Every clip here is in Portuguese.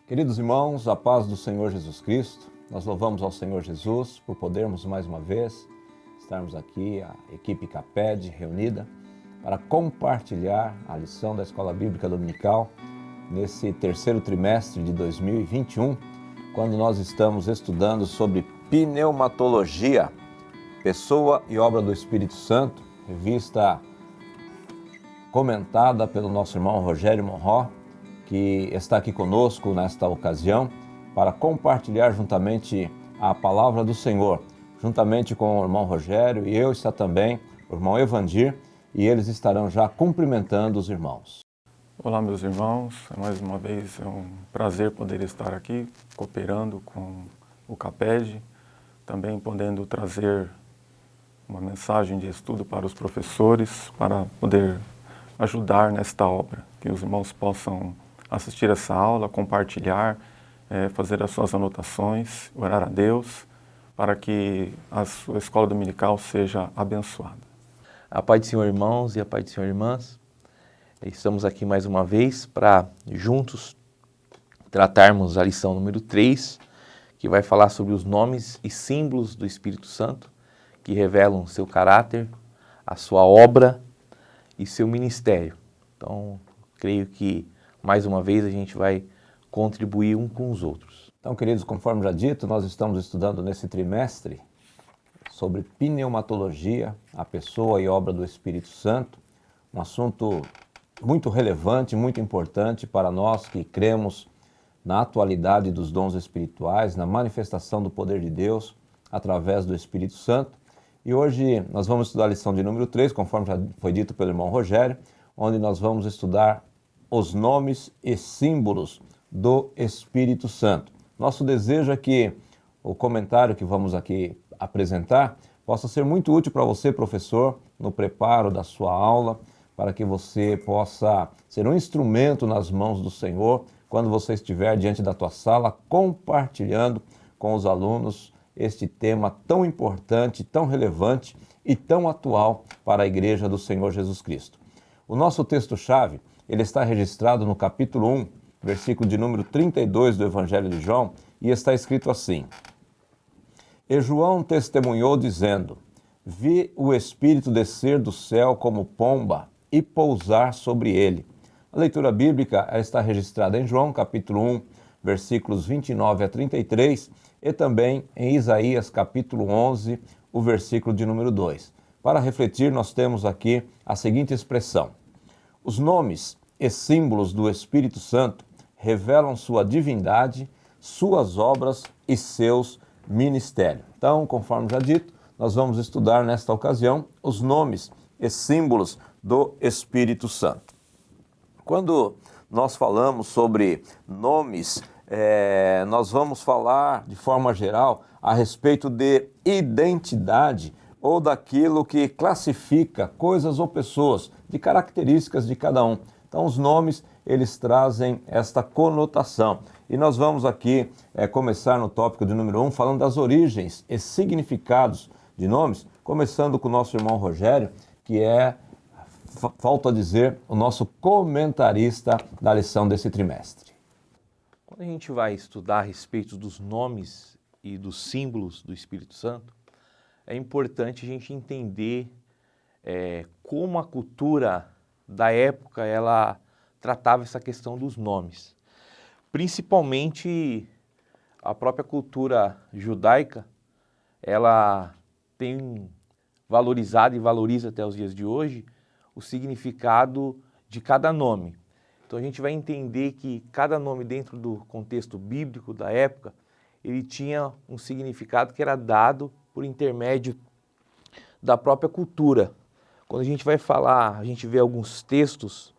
Queridos irmãos, a paz do Senhor Jesus Cristo, nós louvamos ao Senhor Jesus por podermos mais uma vez estarmos aqui, a equipe CAPED reunida, para compartilhar a lição da Escola Bíblica Dominical nesse terceiro trimestre de 2021, quando nós estamos estudando sobre pneumatologia, pessoa e obra do Espírito Santo, revista comentada pelo nosso irmão Rogério Monró, que está aqui conosco nesta ocasião para compartilhar juntamente a palavra do Senhor, juntamente com o irmão Rogério, e eu está também o irmão Evandir, e eles estarão já cumprimentando os irmãos. Olá, meus irmãos, mais uma vez é um prazer poder estar aqui cooperando com o CAPED, também podendo trazer uma mensagem de estudo para os professores, para poder ajudar nesta obra, que os irmãos possam assistir essa aula, compartilhar, fazer as suas anotações, orar a Deus, para que a sua escola dominical seja abençoada. A paz do Senhor, irmãos, e a paz do Senhor, irmãs. Estamos aqui mais uma vez para juntos tratarmos a lição número 3, que vai falar sobre os nomes e símbolos do Espírito Santo, que revelam seu caráter, a sua obra e seu ministério. Então, creio que mais uma vez a gente vai contribuir um com os outros. Então, queridos, conforme já dito, nós estamos estudando nesse trimestre sobre pneumatologia, a pessoa e obra do Espírito Santo, um assunto muito relevante, muito importante para nós que cremos na atualidade dos dons espirituais, na manifestação do poder de Deus através do Espírito Santo. E hoje nós vamos estudar a lição de número 3, conforme já foi dito pelo irmão Rogério, onde nós vamos estudar os nomes e símbolos do Espírito Santo. Nosso desejo é que o comentário que vamos aqui apresentar possa ser muito útil para você, professor, no preparo da sua aula, para que você possa ser um instrumento nas mãos do Senhor quando você estiver diante da tua sala compartilhando com os alunos este tema tão importante, tão relevante e tão atual para a Igreja do Senhor Jesus Cristo. O nosso texto-chave, ele está registrado no capítulo 1, versículo de número 32 do Evangelho de João, e está escrito assim: E João testemunhou dizendo: Vi o Espírito descer do céu como pomba e pousar sobre ele. A leitura bíblica está registrada em João, capítulo 1, versículos 29 a 33, e também em Isaías, capítulo 11, o versículo de número 2. Para refletir, nós temos aqui a seguinte expressão: os nomes e símbolos do Espírito Santo revelam sua divindade, suas obras e seus ministérios. Então, conforme já dito, nós vamos estudar nesta ocasião os nomes e símbolos do Espírito Santo. Quando nós falamos sobre nomes, nós vamos falar de forma geral a respeito de identidade ou daquilo que classifica coisas ou pessoas, de características de cada um. Então, os nomes, eles trazem esta conotação. E nós vamos aqui começar no tópico de número 1, falando das origens e significados de nomes, começando com o nosso irmão Rogério, que é, falta dizer, o nosso comentarista da lição desse trimestre. Quando a gente vai estudar a respeito dos nomes e dos símbolos do Espírito Santo, é importante a gente entender como a cultura da época ela tratava essa questão dos nomes. Principalmente a própria cultura judaica, ela tem valorizado e valoriza até os dias de hoje o significado de cada nome. Então a gente vai entender que cada nome dentro do contexto bíblico da época, ele tinha um significado que era dado por intermédio da própria cultura. Quando a gente vai falar, a gente vê alguns textos,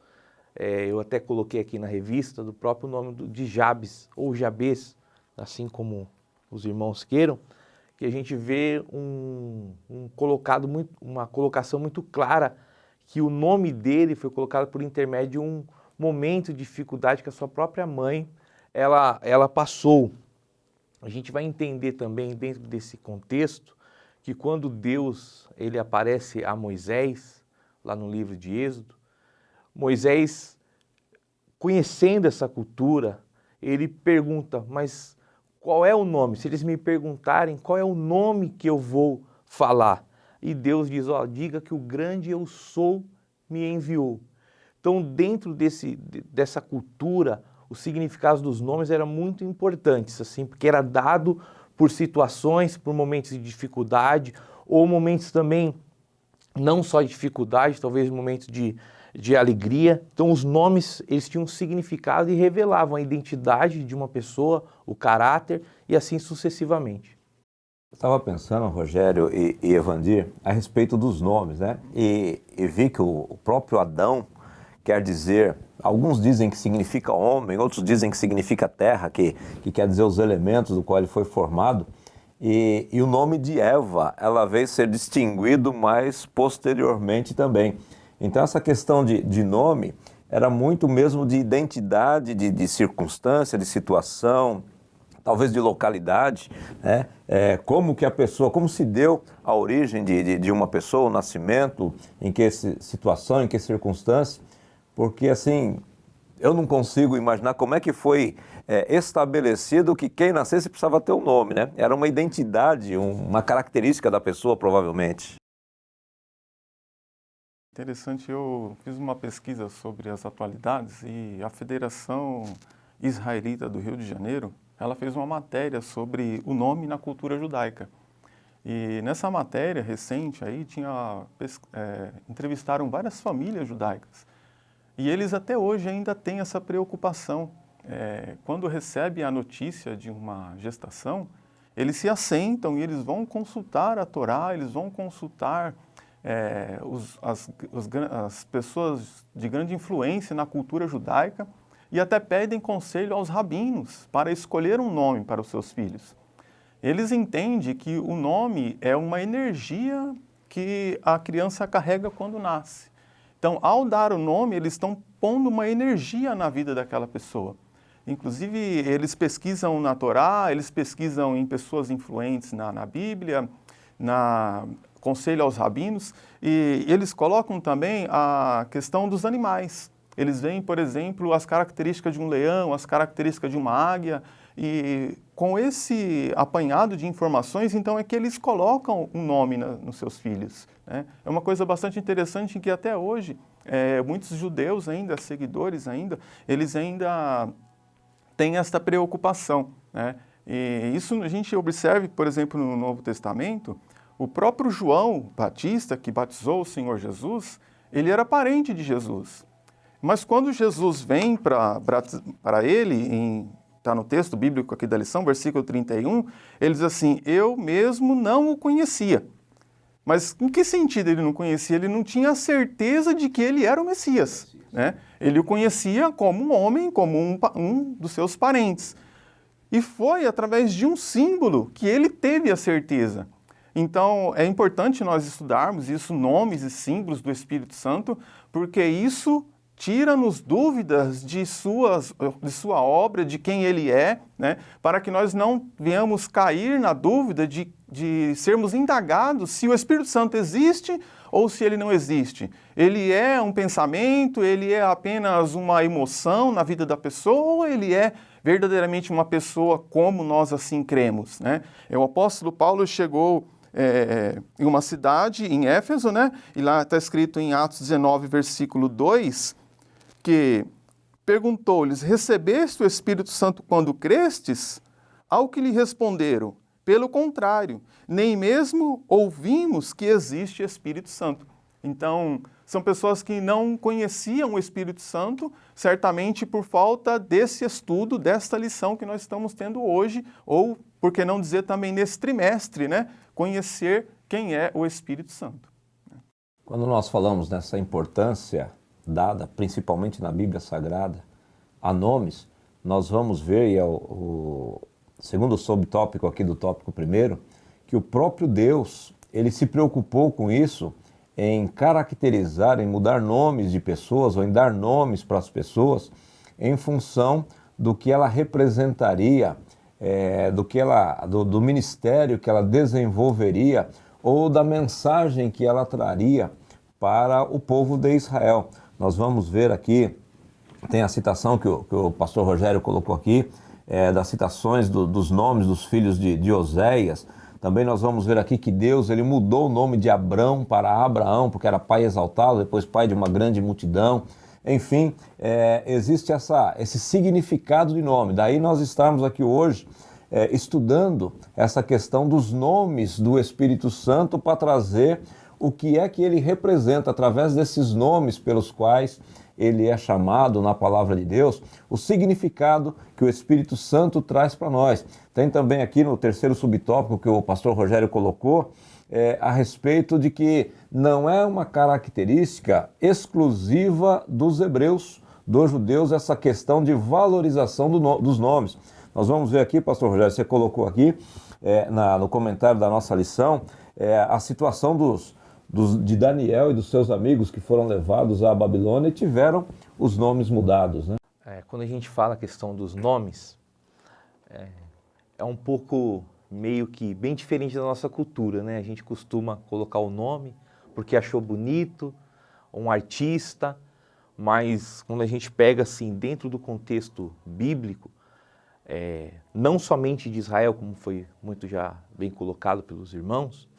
eu até coloquei aqui na revista, do próprio nome de Jabes, ou Jabes, assim como os irmãos queiram, que a gente vê uma colocação muito clara que o nome dele foi colocado por intermédio de um momento de dificuldade que a sua própria mãe ela passou. A gente vai entender também dentro desse contexto que quando Deus ele aparece a Moisés, lá no livro de Êxodo, Moisés, conhecendo essa cultura, ele pergunta, mas qual é o nome? Se eles me perguntarem qual é o nome que eu vou falar. E Deus diz, ó, diga que o grande eu sou me enviou. Então, dentro dessa cultura, os significados dos nomes eram muito importantes, assim, porque era dado por situações, por momentos de dificuldade, ou momentos também, não só de dificuldade, talvez momentos de alegria. Então, os nomes, eles tinham um significado e revelavam a identidade de uma pessoa, o caráter, e assim sucessivamente. Eu estava pensando, Rogério e Evandir, a respeito dos nomes, né? E vi que o próprio Adão quer dizer, alguns dizem que significa homem, outros dizem que significa terra, que quer dizer os elementos do qual ele foi formado. E o nome de Eva, ela veio ser distinguido mais posteriormente também. Então essa questão de nome era muito mesmo de identidade, de circunstância, de situação, talvez de localidade, né? Como que a pessoa, como se deu a origem de uma pessoa, o nascimento, em que situação, em que circunstância, porque assim, eu não consigo imaginar como é que foi estabelecido que quem nascesse precisava ter um nome, né? Era uma identidade, uma característica da pessoa, provavelmente. Interessante, eu fiz uma pesquisa sobre as atualidades e a Federação Israelita do Rio de Janeiro, ela fez uma matéria sobre o nome na cultura judaica. E nessa matéria recente aí entrevistaram várias famílias judaicas. E eles até hoje ainda têm essa preocupação. Quando recebem a notícia de uma gestação, eles se assentam e eles vão consultar a Torá, eles vão consultar as pessoas de grande influência na cultura judaica e até pedem conselho aos rabinos para escolher um nome para os seus filhos. Eles entendem que o nome é uma energia que a criança carrega quando nasce. Então, ao dar o nome, eles estão pondo uma energia na vida daquela pessoa. Inclusive, eles pesquisam na Torá, eles pesquisam em pessoas influentes na Bíblia, conselho aos rabinos, e eles colocam também a questão dos animais. Eles veem, por exemplo, as características de um leão, as características de uma águia, e com esse apanhado de informações, então é que eles colocam um nome nos seus filhos, né? É uma coisa bastante interessante em que até hoje, muitos judeus ainda, seguidores ainda, eles ainda têm esta preocupação, né? E isso a gente observa, por exemplo, no Novo Testamento, o próprio João Batista, que batizou o Senhor Jesus, ele era parente de Jesus. Mas quando Jesus vem para ele, está no texto bíblico aqui da lição, versículo 31, ele diz assim, eu mesmo não o conhecia. Mas em que sentido ele não conhecia? Ele não tinha a certeza de que ele era o Messias, né? Ele o conhecia como um homem, como um dos seus parentes. E foi através de um símbolo que ele teve a certeza. Então, é importante nós estudarmos isso, nomes e símbolos do Espírito Santo, porque isso tira-nos dúvidas de sua obra, de quem ele é, né? Para que nós não venhamos cair na dúvida de sermos indagados se o Espírito Santo existe ou se ele não existe. Ele é um pensamento, ele é apenas uma emoção na vida da pessoa ou ele é verdadeiramente uma pessoa como nós assim cremos, né? O apóstolo Paulo chegou em uma cidade, em Éfeso, né? E lá está escrito em Atos 19, versículo 2, que perguntou-lhes, recebeste o Espírito Santo quando crestes? Ao que lhe responderam, pelo contrário, nem mesmo ouvimos que existe Espírito Santo. Então, são pessoas que não conheciam o Espírito Santo, certamente por falta desse estudo, desta lição que nós estamos tendo hoje, ou, por que não dizer também nesse trimestre, né? Conhecer quem é o Espírito Santo. Quando nós falamos nessa importância dada, principalmente na Bíblia Sagrada, a nomes, nós vamos ver, e é o segundo subtópico aqui do tópico primeiro, que o próprio Deus, ele se preocupou com isso, em caracterizar, em mudar nomes de pessoas, ou em dar nomes para as pessoas, em função do que ela representaria, do ministério que ela desenvolveria, ou da mensagem que ela traria para o povo de Israel. Nós vamos ver aqui tem a citação que o pastor Rogério colocou aqui, das citações dos nomes dos filhos de Oséias. Também nós vamos ver aqui que Deus ele mudou o nome de Abrão para Abraão, porque era pai exaltado, depois pai de uma grande multidão. Enfim, existe esse significado de nome. Daí nós estamos aqui hoje estudando essa questão dos nomes do Espírito Santo para trazer o que é que ele representa através desses nomes pelos quais ele é chamado na palavra de Deus, o significado que o Espírito Santo traz para nós. Tem também aqui no terceiro subtópico que o pastor Rogério colocou, a respeito de que não é uma característica exclusiva dos hebreus, dos judeus, essa questão de valorização dos nomes. Nós vamos ver aqui, pastor Rogério, você colocou aqui no comentário da nossa lição, a situação de Daniel e dos seus amigos que foram levados à Babilônia e tiveram os nomes mudados, né? Quando a gente fala a questão dos nomes, é um pouco meio que bem diferente da nossa cultura, né? A gente costuma colocar o nome porque achou bonito, um artista, mas quando a gente pega assim dentro do contexto bíblico, não somente de Israel, como foi muito já bem colocado pelos irmãos,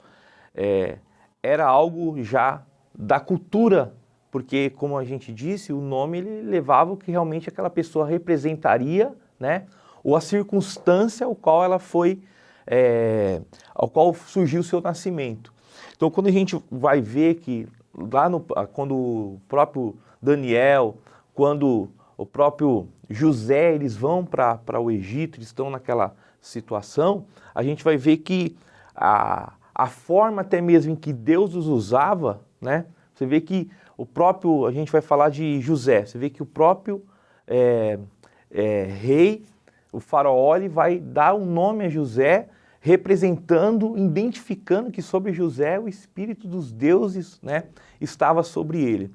era algo já da cultura, porque, como a gente disse, o nome ele levava o que realmente aquela pessoa representaria, né? Ou a circunstância ao qual ela foi, ao qual surgiu o seu nascimento. Então, quando a gente vai ver que quando o próprio Daniel, quando o próprio José, eles vão para o Egito, eles estão naquela situação, a gente vai ver que a forma até mesmo em que Deus os usava, né? Você vê que a gente vai falar de José, você vê que o próprio rei, o faraó, ele vai dar um nome a José, representando, identificando que sobre José o espírito dos deuses, né, estava sobre ele.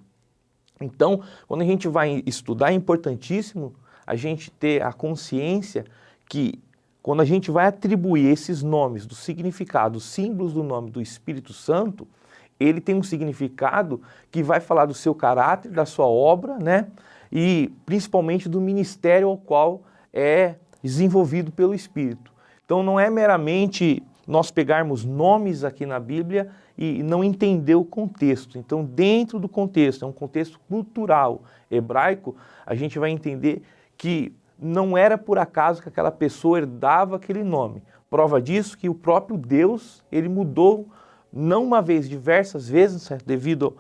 Então, quando a gente vai estudar, é importantíssimo a gente ter a consciência que quando a gente vai atribuir esses nomes, do significado, os símbolos do nome do Espírito Santo, ele tem um significado que vai falar do seu caráter, da sua obra, né? E principalmente do ministério ao qual é desenvolvido pelo Espírito. Então não é meramente nós pegarmos nomes aqui na Bíblia e não entender o contexto. Então dentro do contexto, é um contexto cultural hebraico, a gente vai entender que não era por acaso que aquela pessoa herdava aquele nome. Prova disso que o próprio Deus, ele mudou não uma vez, diversas vezes, devido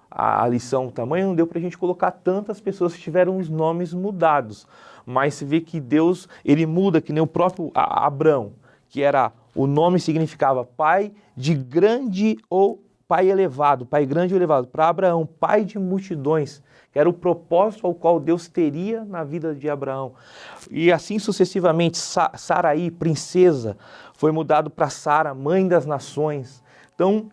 à lição, o tamanho não deu para a gente colocar tantas pessoas que tiveram os nomes mudados. Mas se vê que Deus, ele muda, que nem o próprio Abrão, que o nome significava pai de grande ou pai elevado, pai grande ou elevado, para Abraão, pai de multidões, que era o propósito ao qual Deus teria na vida de Abraão. E assim sucessivamente, Saraí, princesa, foi mudado para Sara, mãe das nações. Então,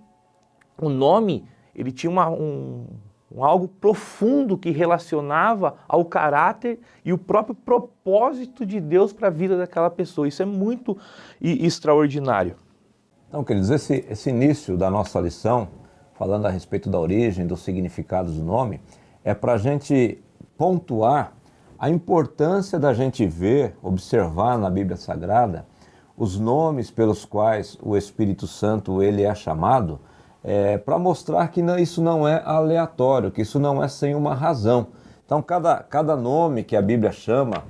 o nome, ele tinha algo profundo que relacionava ao caráter e o próprio propósito de Deus para a vida daquela pessoa. Isso é muito extraordinário. Então, queridos, esse início da nossa lição, falando a respeito da origem, dos significados do nome, é para a gente pontuar a importância da gente ver, observar na Bíblia Sagrada os nomes pelos quais o Espírito Santo ele é chamado, para mostrar que isso não é aleatório, que isso não é sem uma razão. Então, cada nome que a Bíblia chama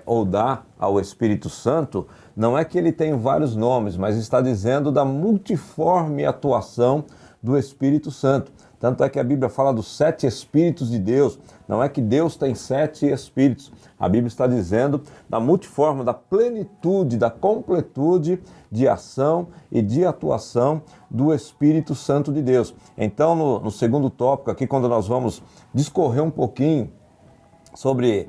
ou dá ao Espírito Santo, não é que ele tem vários nomes, mas está dizendo da multiforme atuação do Espírito Santo. Tanto é que a Bíblia fala dos 7 Espíritos de Deus. Não é que Deus tem 7 Espíritos. A Bíblia está dizendo da multiforme, da plenitude, da completude de ação e de atuação do Espírito Santo de Deus. Então, no segundo tópico aqui, quando nós vamos discorrer um pouquinho sobre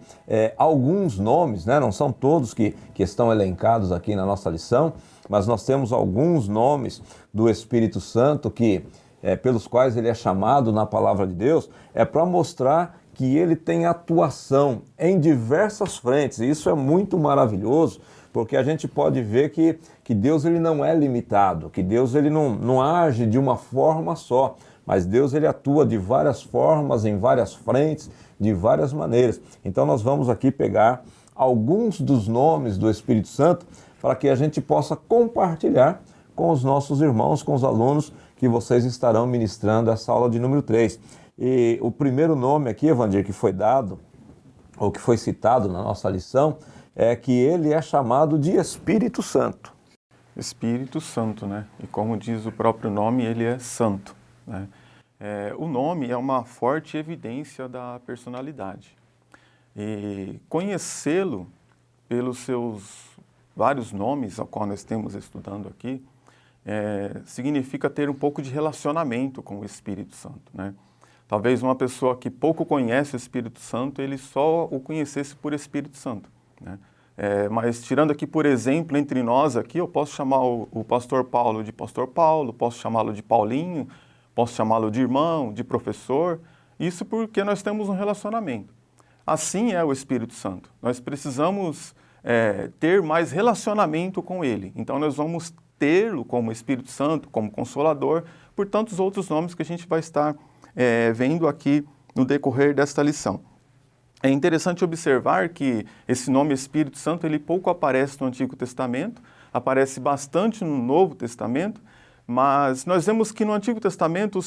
alguns nomes, né? Não são todos que estão elencados aqui na nossa lição, mas nós temos alguns nomes do Espírito Santo pelos quais ele é chamado na palavra de Deus, para mostrar que ele tem atuação em diversas frentes. E isso é muito maravilhoso, porque a gente pode ver que Deus ele não é limitado, que Deus ele não age de uma forma só, mas Deus ele atua de várias formas, em várias frentes, de várias maneiras. Então nós vamos aqui pegar alguns dos nomes do Espírito Santo para que a gente possa compartilhar com os nossos irmãos, com os alunos que vocês estarão ministrando essa aula de número 3. E o primeiro nome aqui, Evandir, que foi dado, ou que foi citado na nossa lição, é que ele é chamado de Espírito Santo. Espírito Santo, né? E como diz o próprio nome, ele é santo, né? O nome é uma forte evidência da personalidade. E conhecê-lo pelos seus vários nomes, ao qual nós estamos estudando aqui, significa ter um pouco de relacionamento com o Espírito Santo, né? Talvez uma pessoa que pouco conhece o Espírito Santo, ele só o conhecesse por Espírito Santo, né? Mas tirando aqui, por exemplo, entre nós aqui, eu posso chamar o pastor Paulo de pastor Paulo, posso chamá-lo de Paulinho, posso chamá-lo de irmão, de professor, isso porque nós temos um relacionamento. Assim é o Espírito Santo. Nós precisamos ter mais relacionamento com ele. Então nós vamos tê-lo como Espírito Santo, como Consolador, por tantos outros nomes que a gente vai estar vendo aqui no decorrer desta lição. É interessante observar que esse nome Espírito Santo, ele pouco aparece no Antigo Testamento, aparece bastante no Novo Testamento, mas nós vemos que no Antigo Testamento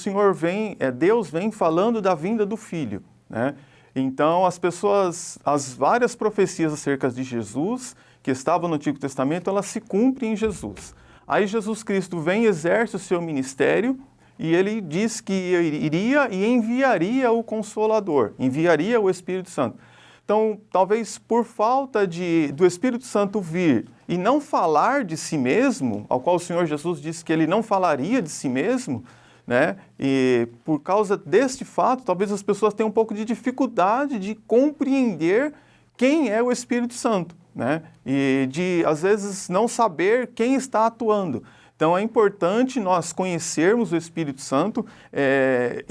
Deus vem falando da vinda do Filho, né? Então as várias profecias acerca de Jesus que estavam no Antigo Testamento, elas se cumprem em Jesus. Aí Jesus Cristo vem e exerce o seu ministério, e ele diz que iria e enviaria o Consolador, enviaria o Espírito Santo. Então, talvez por falta do Espírito Santo vir e não falar de si mesmo, ao qual o Senhor Jesus disse que ele não falaria de si mesmo, né? E por causa deste fato, talvez as pessoas tenham um pouco de dificuldade de compreender quem é o Espírito Santo, né? E de, às vezes, não saber quem está atuando. Então é importante nós conhecermos o Espírito Santo,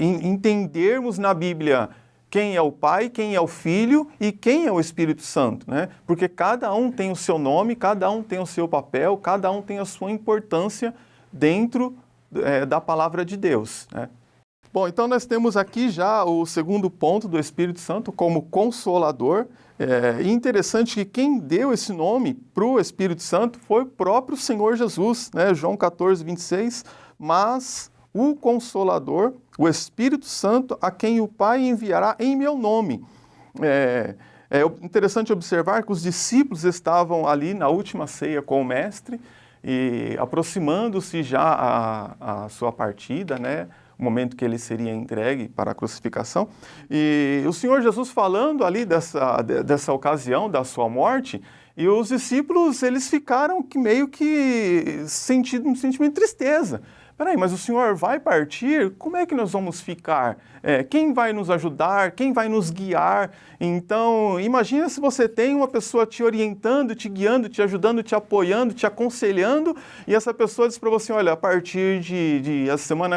entendermos na Bíblia quem é o Pai, quem é o Filho e quem é o Espírito Santo, né? Porque cada um tem o seu nome, cada um tem o seu papel, cada um tem a sua importância dentro da palavra de Deus, né? Bom, então nós temos aqui já o segundo ponto do Espírito Santo como Consolador. E interessante que quem deu esse nome para o Espírito Santo foi o próprio Senhor Jesus, né? João 14, 26, mas o Consolador, o Espírito Santo, a quem o Pai enviará em meu nome. É interessante observar que os discípulos estavam ali na última ceia com o Mestre, e aproximando-se já a sua partida, né? O momento que ele seria entregue para a crucificação. E o Senhor Jesus falando ali dessa ocasião da sua morte, e os discípulos, eles ficaram meio que sentindo um sentimento de tristeza. Peraí, mas o Senhor vai partir? Como é que nós vamos ficar? Quem vai nos ajudar? Quem vai nos guiar? Então, imagina se você tem uma pessoa te orientando, te guiando, te ajudando, te apoiando, te aconselhando, e essa pessoa diz para você, olha, a partir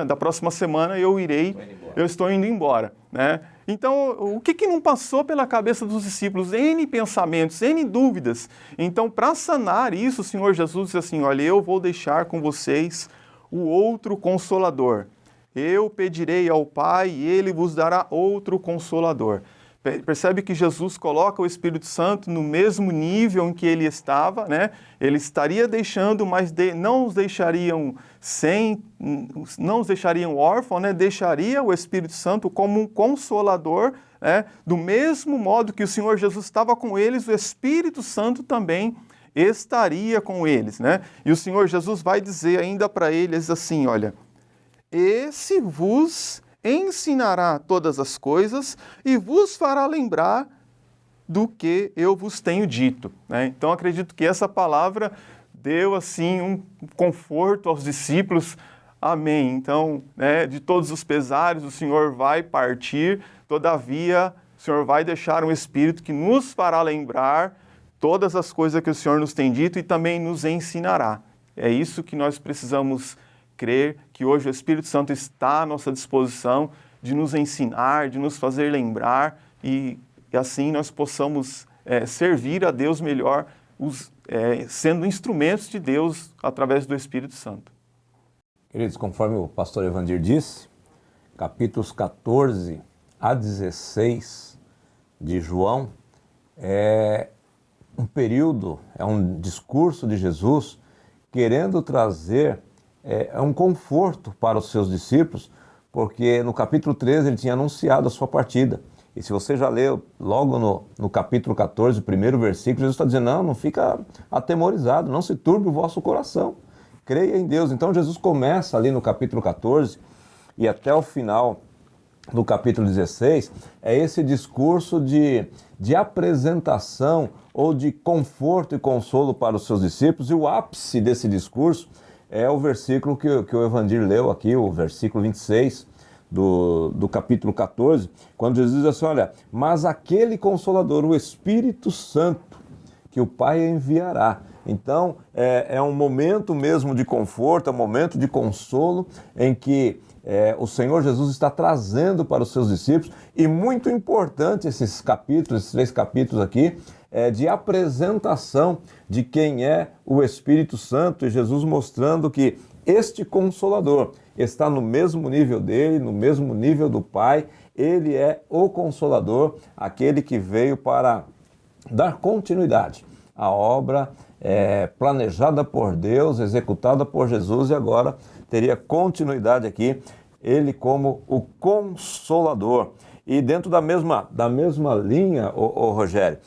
da próxima semana eu estou indo embora, né? Então, o que não passou pela cabeça dos discípulos? N pensamentos, N dúvidas. Então, para sanar isso, o Senhor Jesus disse assim, olha, eu vou deixar com vocês o outro Consolador. Eu pedirei ao Pai e Ele vos dará outro Consolador. Percebe que Jesus coloca o Espírito Santo no mesmo nível em que ele estava, né? Ele estaria deixando, mas não os deixariam órfãos, né? Deixaria o Espírito Santo como um Consolador, né? Do mesmo modo que o Senhor Jesus estava com eles, o Espírito Santo também estaria com eles, né? E o Senhor Jesus vai dizer ainda para eles assim, olha, esse vos ensinará todas as coisas e vos fará lembrar do que eu vos tenho dito, né? Então acredito que essa palavra deu assim um conforto aos discípulos. Amém. Então, né, de todos os pesares, o Senhor vai partir, todavia o Senhor vai deixar um Espírito que nos fará lembrar todas as coisas que o Senhor nos tem dito e também nos ensinará. É isso que nós precisamos crer, que hoje o Espírito Santo está à nossa disposição de nos ensinar, de nos fazer lembrar e assim nós possamos servir a Deus melhor, sendo instrumentos de Deus através do Espírito Santo. Queridos, conforme o pastor Evandir disse, capítulos 14 a 16 de João é um período, é um discurso de Jesus querendo trazer um conforto para os seus discípulos, porque no capítulo 13 ele tinha anunciado a sua partida. E se você já leu logo no capítulo 14, o primeiro versículo, Jesus está dizendo, não fica atemorizado, não se turbe o vosso coração, creia em Deus. Então Jesus começa ali no capítulo 14 e até o final do capítulo 16, é esse discurso de apresentação ou de conforto e consolo para os seus discípulos, e o ápice desse discurso é o versículo que o Evandir leu aqui, o versículo 26 do capítulo 14, quando Jesus diz assim, olha, mas aquele Consolador, o Espírito Santo, que o Pai enviará. Então, é um momento mesmo de conforto, é um momento de consolo em que o Senhor Jesus está trazendo para os seus discípulos, e muito importante esses capítulos, esses 3 capítulos aqui, de apresentação de quem é o Espírito Santo, e Jesus mostrando que este Consolador está no mesmo nível dele, no mesmo nível do Pai, ele é o Consolador, aquele que veio para dar continuidade à obra planejada por Deus, executada por Jesus, e agora teria continuidade aqui, ele como o Consolador. E dentro da mesma linha, Rogério,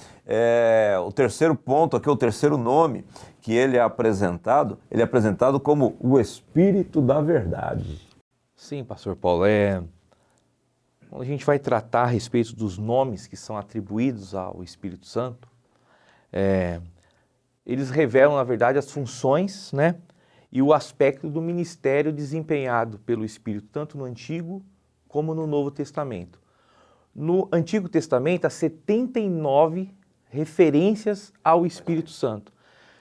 o terceiro ponto aqui, o terceiro nome que ele é apresentado como o Espírito da Verdade. Sim, pastor Paulo, quando a gente vai tratar a respeito dos nomes que são atribuídos ao Espírito Santo, eles revelam, na verdade, as funções, né, e o aspecto do ministério desempenhado pelo Espírito, tanto no Antigo como no Novo Testamento. No Antigo Testamento, há 79 referências ao Espírito Santo,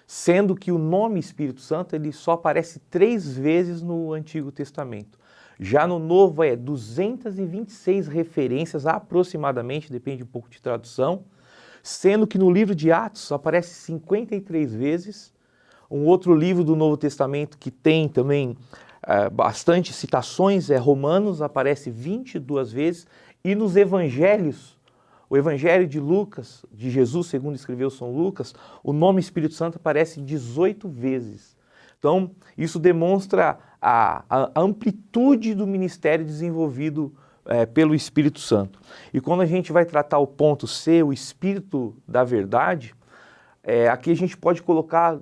sendo que o nome Espírito Santo ele só aparece 3 vezes no Antigo Testamento. Já no Novo 226 referências aproximadamente, depende um pouco de tradução, sendo que no livro de Atos aparece 53 vezes. Um outro livro do Novo Testamento que tem também bastante citações é Romanos, aparece 22 vezes, e nos Evangelhos, o Evangelho de Lucas, de Jesus, segundo escreveu São Lucas, o nome Espírito Santo aparece 18 vezes. Então, isso demonstra a amplitude do ministério desenvolvido pelo Espírito Santo. E quando a gente vai tratar o ponto C, o Espírito da Verdade, aqui a gente pode colocar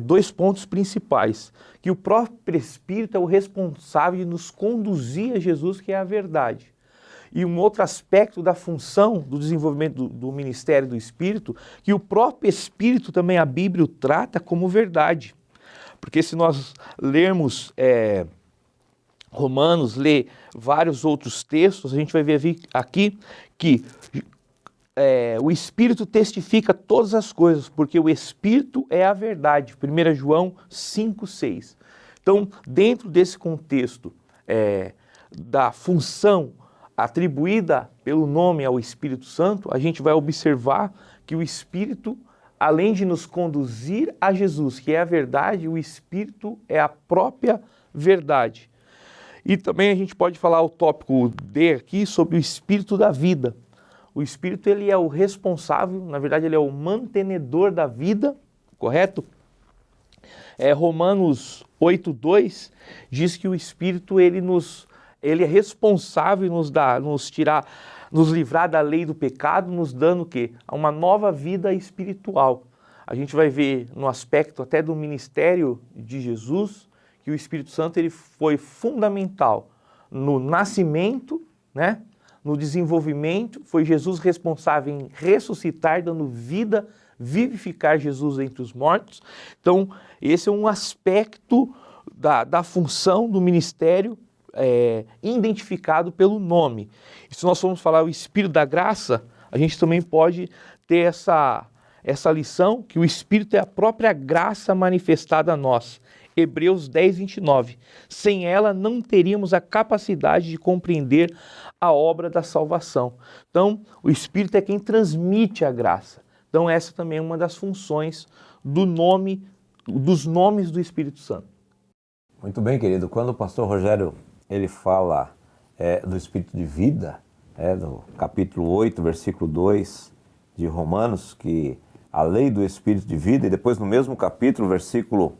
2 pontos principais, que o próprio Espírito é o responsável de nos conduzir a Jesus, que é a verdade. E um outro aspecto da função do desenvolvimento do ministério do Espírito, que o próprio Espírito também a Bíblia o trata como verdade. Porque se nós lermos Romanos, ler vários outros textos, a gente vai ver aqui que o Espírito testifica todas as coisas, porque o Espírito é a verdade. 1 João 5,6. Então, dentro desse contexto da função atribuída pelo nome ao Espírito Santo, a gente vai observar que o Espírito, além de nos conduzir a Jesus, que é a verdade, o Espírito é a própria verdade. E também a gente pode falar o tópico D aqui sobre o Espírito da vida. O Espírito ele é o responsável, na verdade ele é o mantenedor da vida, correto? Romanos 8,2 diz que o Espírito ele é responsável em nos livrar da lei do pecado, nos dando o quê? Uma nova vida espiritual. A gente vai ver no aspecto até do ministério de Jesus, que o Espírito Santo ele foi fundamental no nascimento, né? No desenvolvimento, foi Jesus responsável em ressuscitar, dando vida, vivificar Jesus entre os mortos. Então, esse é um aspecto da função do ministério identificado pelo nome. E se nós formos falar o Espírito da graça, a gente também pode ter essa lição que o Espírito é a própria graça manifestada a nós. Hebreus 10, 29. Sem ela não teríamos a capacidade de compreender a obra da salvação. Então, o Espírito é quem transmite a graça. Então, essa também é uma das funções dos nomes do Espírito Santo. Muito bem, querido. Quando o pastor Rogério ele fala do Espírito de vida, do capítulo 8, versículo 2 de Romanos, que a lei do Espírito de vida, e depois no mesmo capítulo, versículo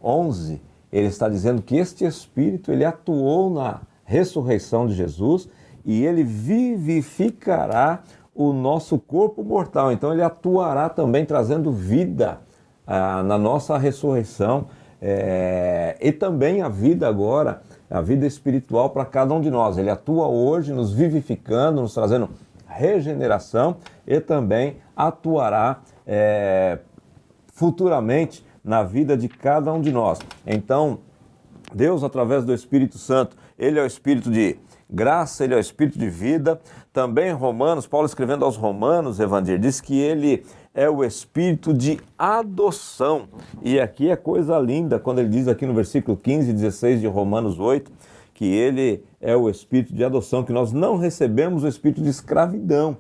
11, ele está dizendo que este Espírito, ele atuou na ressurreição de Jesus e ele vivificará o nosso corpo mortal. Então ele atuará também trazendo vida na nossa ressurreição e também a vida agora, a vida espiritual para cada um de nós. Ele atua hoje nos vivificando, nos trazendo regeneração e também atuará futuramente na vida de cada um de nós. Então, Deus, através do Espírito Santo, ele é o Espírito de graça, ele é o Espírito de vida. Também Romanos, Paulo escrevendo aos Romanos, Evandir, diz que ele é o Espírito de adoção. E aqui é coisa linda, quando ele diz aqui no versículo 15 e 16 de Romanos 8, que ele é o Espírito de adoção, que nós não recebemos o Espírito de escravidão,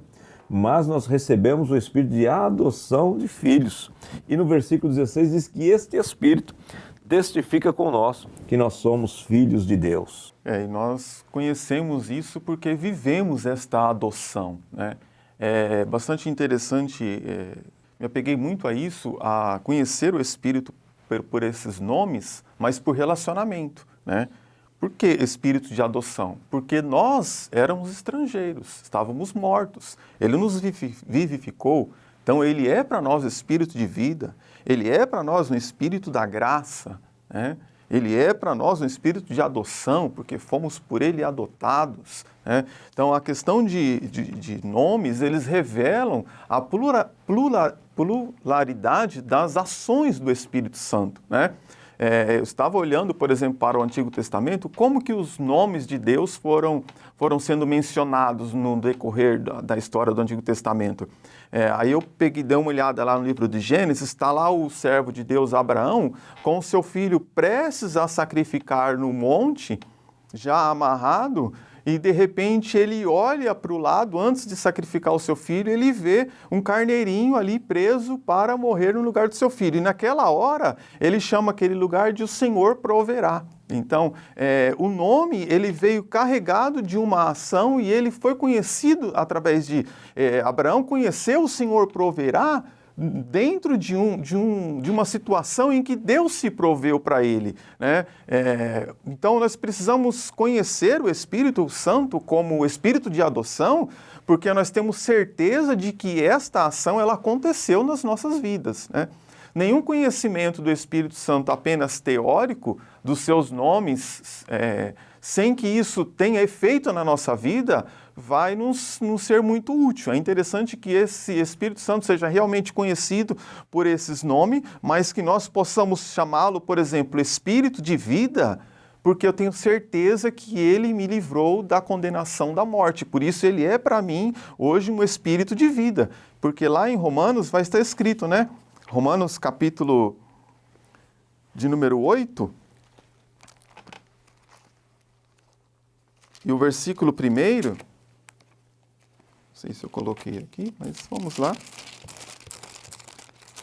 mas nós recebemos o Espírito de adoção de filhos. E no versículo 16 diz que este Espírito testifica com nós que nós somos filhos de Deus. E nós conhecemos isso porque vivemos esta adoção, né? É bastante interessante, me apeguei muito a isso, a conhecer o Espírito por esses nomes, mas por relacionamento, né? Por que espírito de adoção? Porque nós éramos estrangeiros, estávamos mortos. Ele nos vivificou, então ele é para nós espírito de vida, ele é para nós um espírito da graça, né? Ele é para nós um espírito de adoção, porque fomos por ele adotados, né? Então a questão de nomes, eles revelam a pluralidade das ações do Espírito Santo, né? Eu estava olhando, por exemplo, para o Antigo Testamento, como que os nomes de Deus foram sendo mencionados no decorrer da história do Antigo Testamento. Aí eu dei uma olhada lá no livro de Gênesis, está lá o servo de Deus Abraão, com o seu filho prestes a sacrificar no monte, já amarrado, e de repente ele olha para o lado, antes de sacrificar o seu filho, ele vê um carneirinho ali preso para morrer no lugar do seu filho. E naquela hora, ele chama aquele lugar de o Senhor proverá. Então, o nome, ele veio carregado de uma ação e ele foi conhecido através de Abraão, conheceu o Senhor proverá dentro de uma situação em que Deus se proveu para ele, né? Então nós precisamos conhecer o Espírito Santo como o Espírito de adoção, porque nós temos certeza de que esta ação ela aconteceu nas nossas vidas, né? Nenhum conhecimento do Espírito Santo apenas teórico, dos seus nomes, sem que isso tenha efeito na nossa vida, vai nos ser muito útil. É interessante que esse Espírito Santo seja realmente conhecido por esses nomes, mas que nós possamos chamá-lo, por exemplo, Espírito de vida, porque eu tenho certeza que ele me livrou da condenação da morte. Por isso ele é para mim hoje um Espírito de vida, porque lá em Romanos vai estar escrito, né? Romanos capítulo de número 8, e o versículo 1, não sei se eu coloquei aqui, mas vamos lá.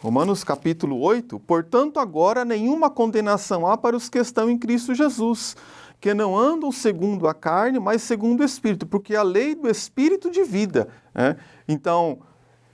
Romanos capítulo 8, portanto agora nenhuma condenação há para os que estão em Cristo Jesus, que não andam segundo a carne, mas segundo o Espírito, porque a lei do Espírito de vida, né? Então,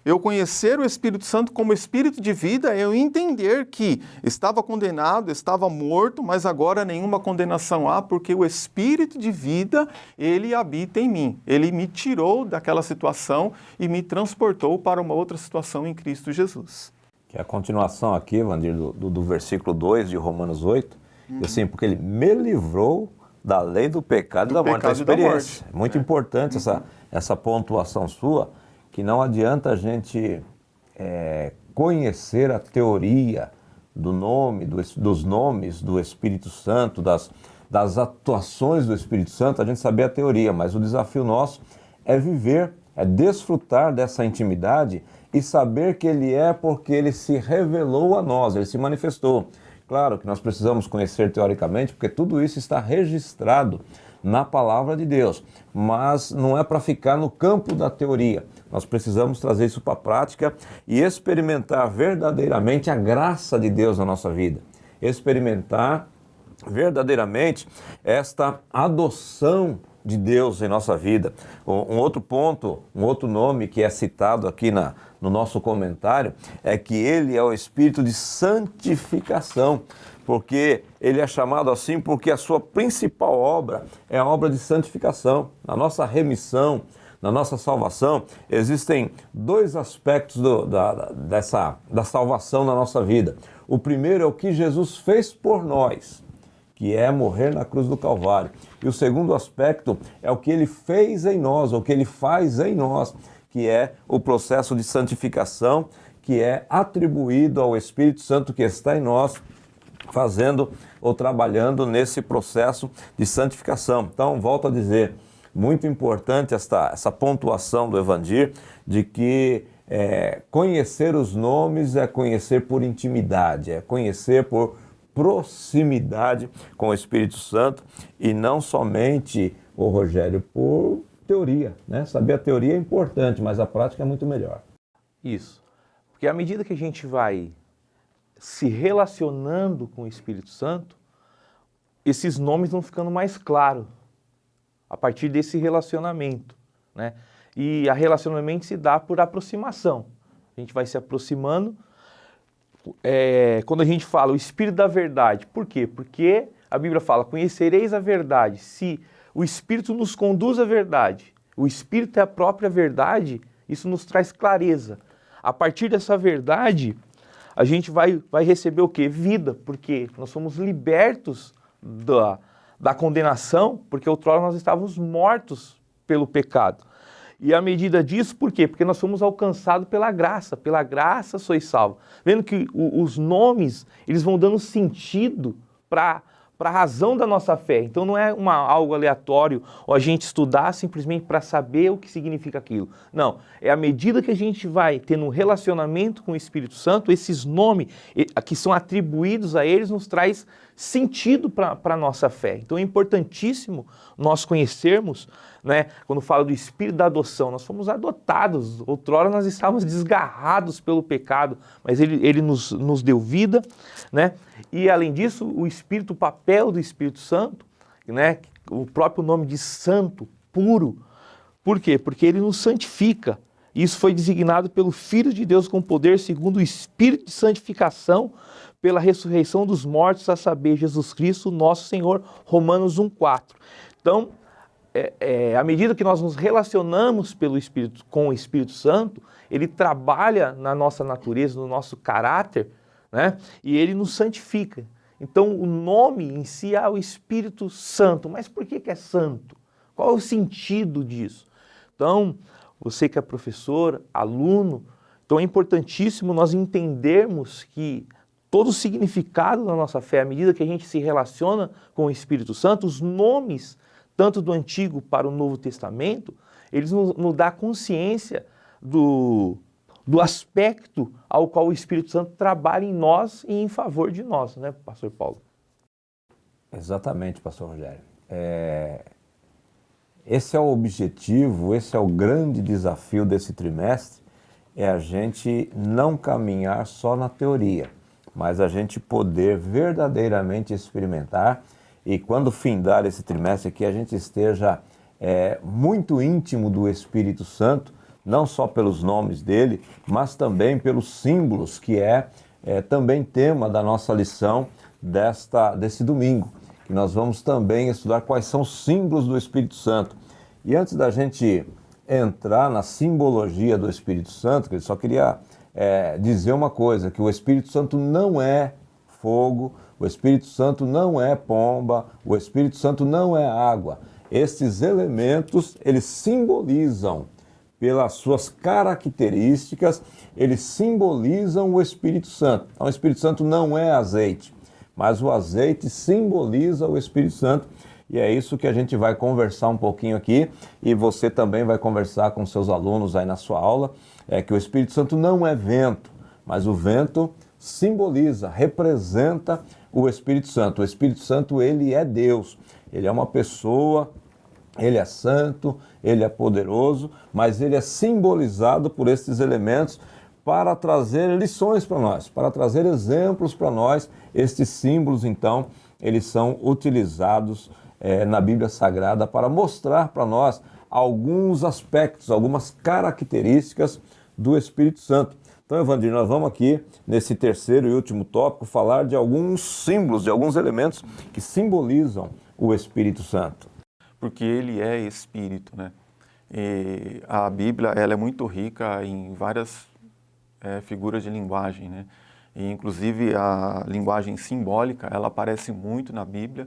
eu conhecer o Espírito Santo como Espírito de vida é eu entender que estava condenado, estava morto, mas agora nenhuma condenação há, porque o Espírito de vida, ele habita em mim. Ele me tirou daquela situação e me transportou para uma outra situação em Cristo Jesus. Que é a continuação aqui, Evandir, do versículo 2 de Romanos 8, assim, porque ele me livrou da lei do pecado e da morte, da experiência. É muito importante essa pontuação sua, que não adianta a gente conhecer a teoria do nome, dos nomes do Espírito Santo, das atuações do Espírito Santo, a gente saber a teoria, mas o desafio nosso é viver, é desfrutar dessa intimidade e saber que ele é porque ele se revelou a nós, ele se manifestou. Claro que nós precisamos conhecer teoricamente, porque tudo isso está registrado na palavra de Deus, mas não é para ficar no campo da teoria. Nós precisamos trazer isso para a prática e experimentar verdadeiramente a graça de Deus na nossa vida. Experimentar verdadeiramente esta adoção de Deus em nossa vida. Um outro ponto, um outro nome que é citado aqui no nosso comentário é que ele é o Espírito de santificação, porque ele é chamado assim porque a sua principal obra é a obra de santificação. Na nossa remissão, na nossa salvação, existem dois aspectos da salvação na nossa vida. O primeiro é o que Jesus fez por nós, que é morrer na cruz do Calvário. E o segundo aspecto é o que ele fez em nós, o que ele faz em nós, que é o processo de santificação, que é atribuído ao Espírito Santo que está em nós, fazendo ou trabalhando nesse processo de santificação. Então, volto a dizer, muito importante essa pontuação do Evandir, de que conhecer os nomes é conhecer por intimidade, é conhecer por proximidade com o Espírito Santo e não somente, Rogério, por teoria, né? Saber a teoria é importante, mas a prática é muito melhor. Isso. Porque à medida que a gente vai se relacionando com o Espírito Santo, esses nomes vão ficando mais claros a partir desse relacionamento, né? E a relacionamento se dá por aproximação. A gente vai se aproximando. Quando a gente fala o Espírito da verdade, por quê? Porque a Bíblia fala, conhecereis a verdade. Se o Espírito nos conduz à verdade, o Espírito é a própria verdade, isso nos traz clareza. A partir dessa verdade, a gente vai receber o quê? Vida, porque nós somos libertos da condenação, porque outrora nós estávamos mortos pelo pecado. E à medida disso, por quê? Porque nós fomos alcançados pela graça sois salvos. Vendo que os nomes, eles vão dando sentido para a razão da nossa fé. Então não é algo aleatório ou a gente estudar simplesmente para saber o que significa aquilo. Não, é à medida que a gente vai tendo um relacionamento com o Espírito Santo, esses nomes que são atribuídos a eles nos traz sentido para a nossa fé. Então é importantíssimo nós conhecermos, né, quando fala do Espírito da adoção, nós fomos adotados, outrora nós estávamos desgarrados pelo pecado, mas ele nos deu vida, né? E além disso, o papel do Espírito Santo, né, o próprio nome de santo, puro, por quê? Porque ele nos santifica. Isso foi designado pelo Filho de Deus com poder, segundo o Espírito de santificação, pela ressurreição dos mortos, a saber, Jesus Cristo, nosso Senhor, Romanos 1,4. Então, à medida que nós nos relacionamos com o Espírito Santo, ele trabalha na nossa natureza, no nosso caráter, né? E ele nos santifica. Então, o nome em si é o Espírito Santo. Mas por que é santo? Qual é o sentido disso? Então, você que é professor, aluno, então é importantíssimo nós entendermos que todo o significado da nossa fé, à medida que a gente se relaciona com o Espírito Santo, os nomes, tanto do Antigo para o Novo Testamento, eles nos dão consciência do aspecto ao qual o Espírito Santo trabalha em nós e em favor de nós, né, pastor Paulo? Exatamente, pastor Rogério. Esse é o objetivo, esse é o grande desafio desse trimestre, é a gente não caminhar só na teoria, mas a gente poder verdadeiramente experimentar e quando findar esse trimestre aqui, a gente esteja muito íntimo do Espírito Santo, não só pelos nomes dele, mas também pelos símbolos, que é também tema da nossa lição desse domingo, que nós vamos também estudar quais são os símbolos do Espírito Santo. E antes da gente entrar na simbologia do Espírito Santo, eu só queria dizer uma coisa, que o Espírito Santo não é fogo, o Espírito Santo não é pomba, o Espírito Santo não é água. Estes elementos, eles simbolizam, pelas suas características, eles simbolizam o Espírito Santo. Então, o Espírito Santo não é azeite, mas o azeite simboliza o Espírito Santo. E é isso que a gente vai conversar um pouquinho aqui, e você também vai conversar com seus alunos aí na sua aula, que o Espírito Santo não é vento, mas o vento simboliza, representa o Espírito Santo. O Espírito Santo, ele é Deus, ele é uma pessoa, ele é santo, ele é poderoso, mas ele é simbolizado por esses elementos para trazer lições para nós, para trazer exemplos para nós. Estes símbolos, então, eles são utilizados na Bíblia Sagrada para mostrar para nós alguns aspectos, algumas características do Espírito Santo. Então, Evandir, nós vamos aqui, nesse terceiro e último tópico, falar de alguns símbolos, de alguns elementos que simbolizam o Espírito Santo. Porque ele é Espírito, né? E a Bíblia, ela é muito rica em várias figuras de linguagem, né? E, inclusive, a linguagem simbólica, ela aparece muito na Bíblia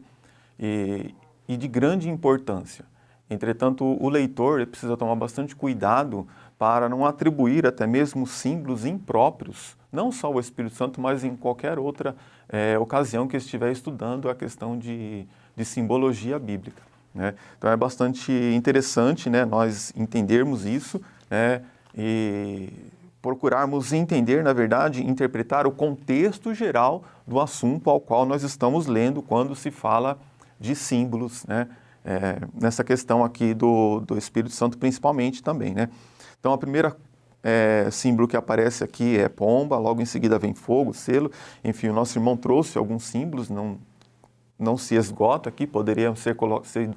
e de grande importância. Entretanto, o leitor ele precisa tomar bastante cuidado para não atribuir até mesmo símbolos impróprios, não só ao Espírito Santo, mas em qualquer outra ocasião que estiver estudando a questão de simbologia bíblica, né? Então é bastante interessante, né, nós entendermos isso, né, e procurarmos entender, na verdade, interpretar o contexto geral do assunto ao qual nós estamos lendo quando se fala de símbolos, né, nessa questão aqui do Espírito Santo principalmente também, né. Então a primeira símbolo que aparece aqui é pomba, logo em seguida vem fogo, selo, enfim, o nosso irmão trouxe alguns símbolos, não se esgota aqui, poderiam ser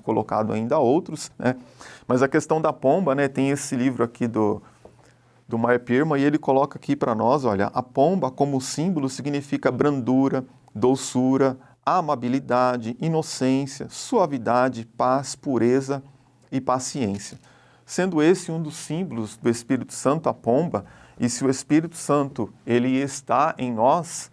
colocado ainda outros, né, mas a questão da pomba, né, tem esse livro aqui do Meyer Pirma, e ele coloca aqui para nós, olha, a pomba como símbolo significa brandura, doçura, amabilidade, inocência, suavidade, paz, pureza e paciência. Sendo esse um dos símbolos do Espírito Santo, a pomba, e se o Espírito Santo ele está em nós,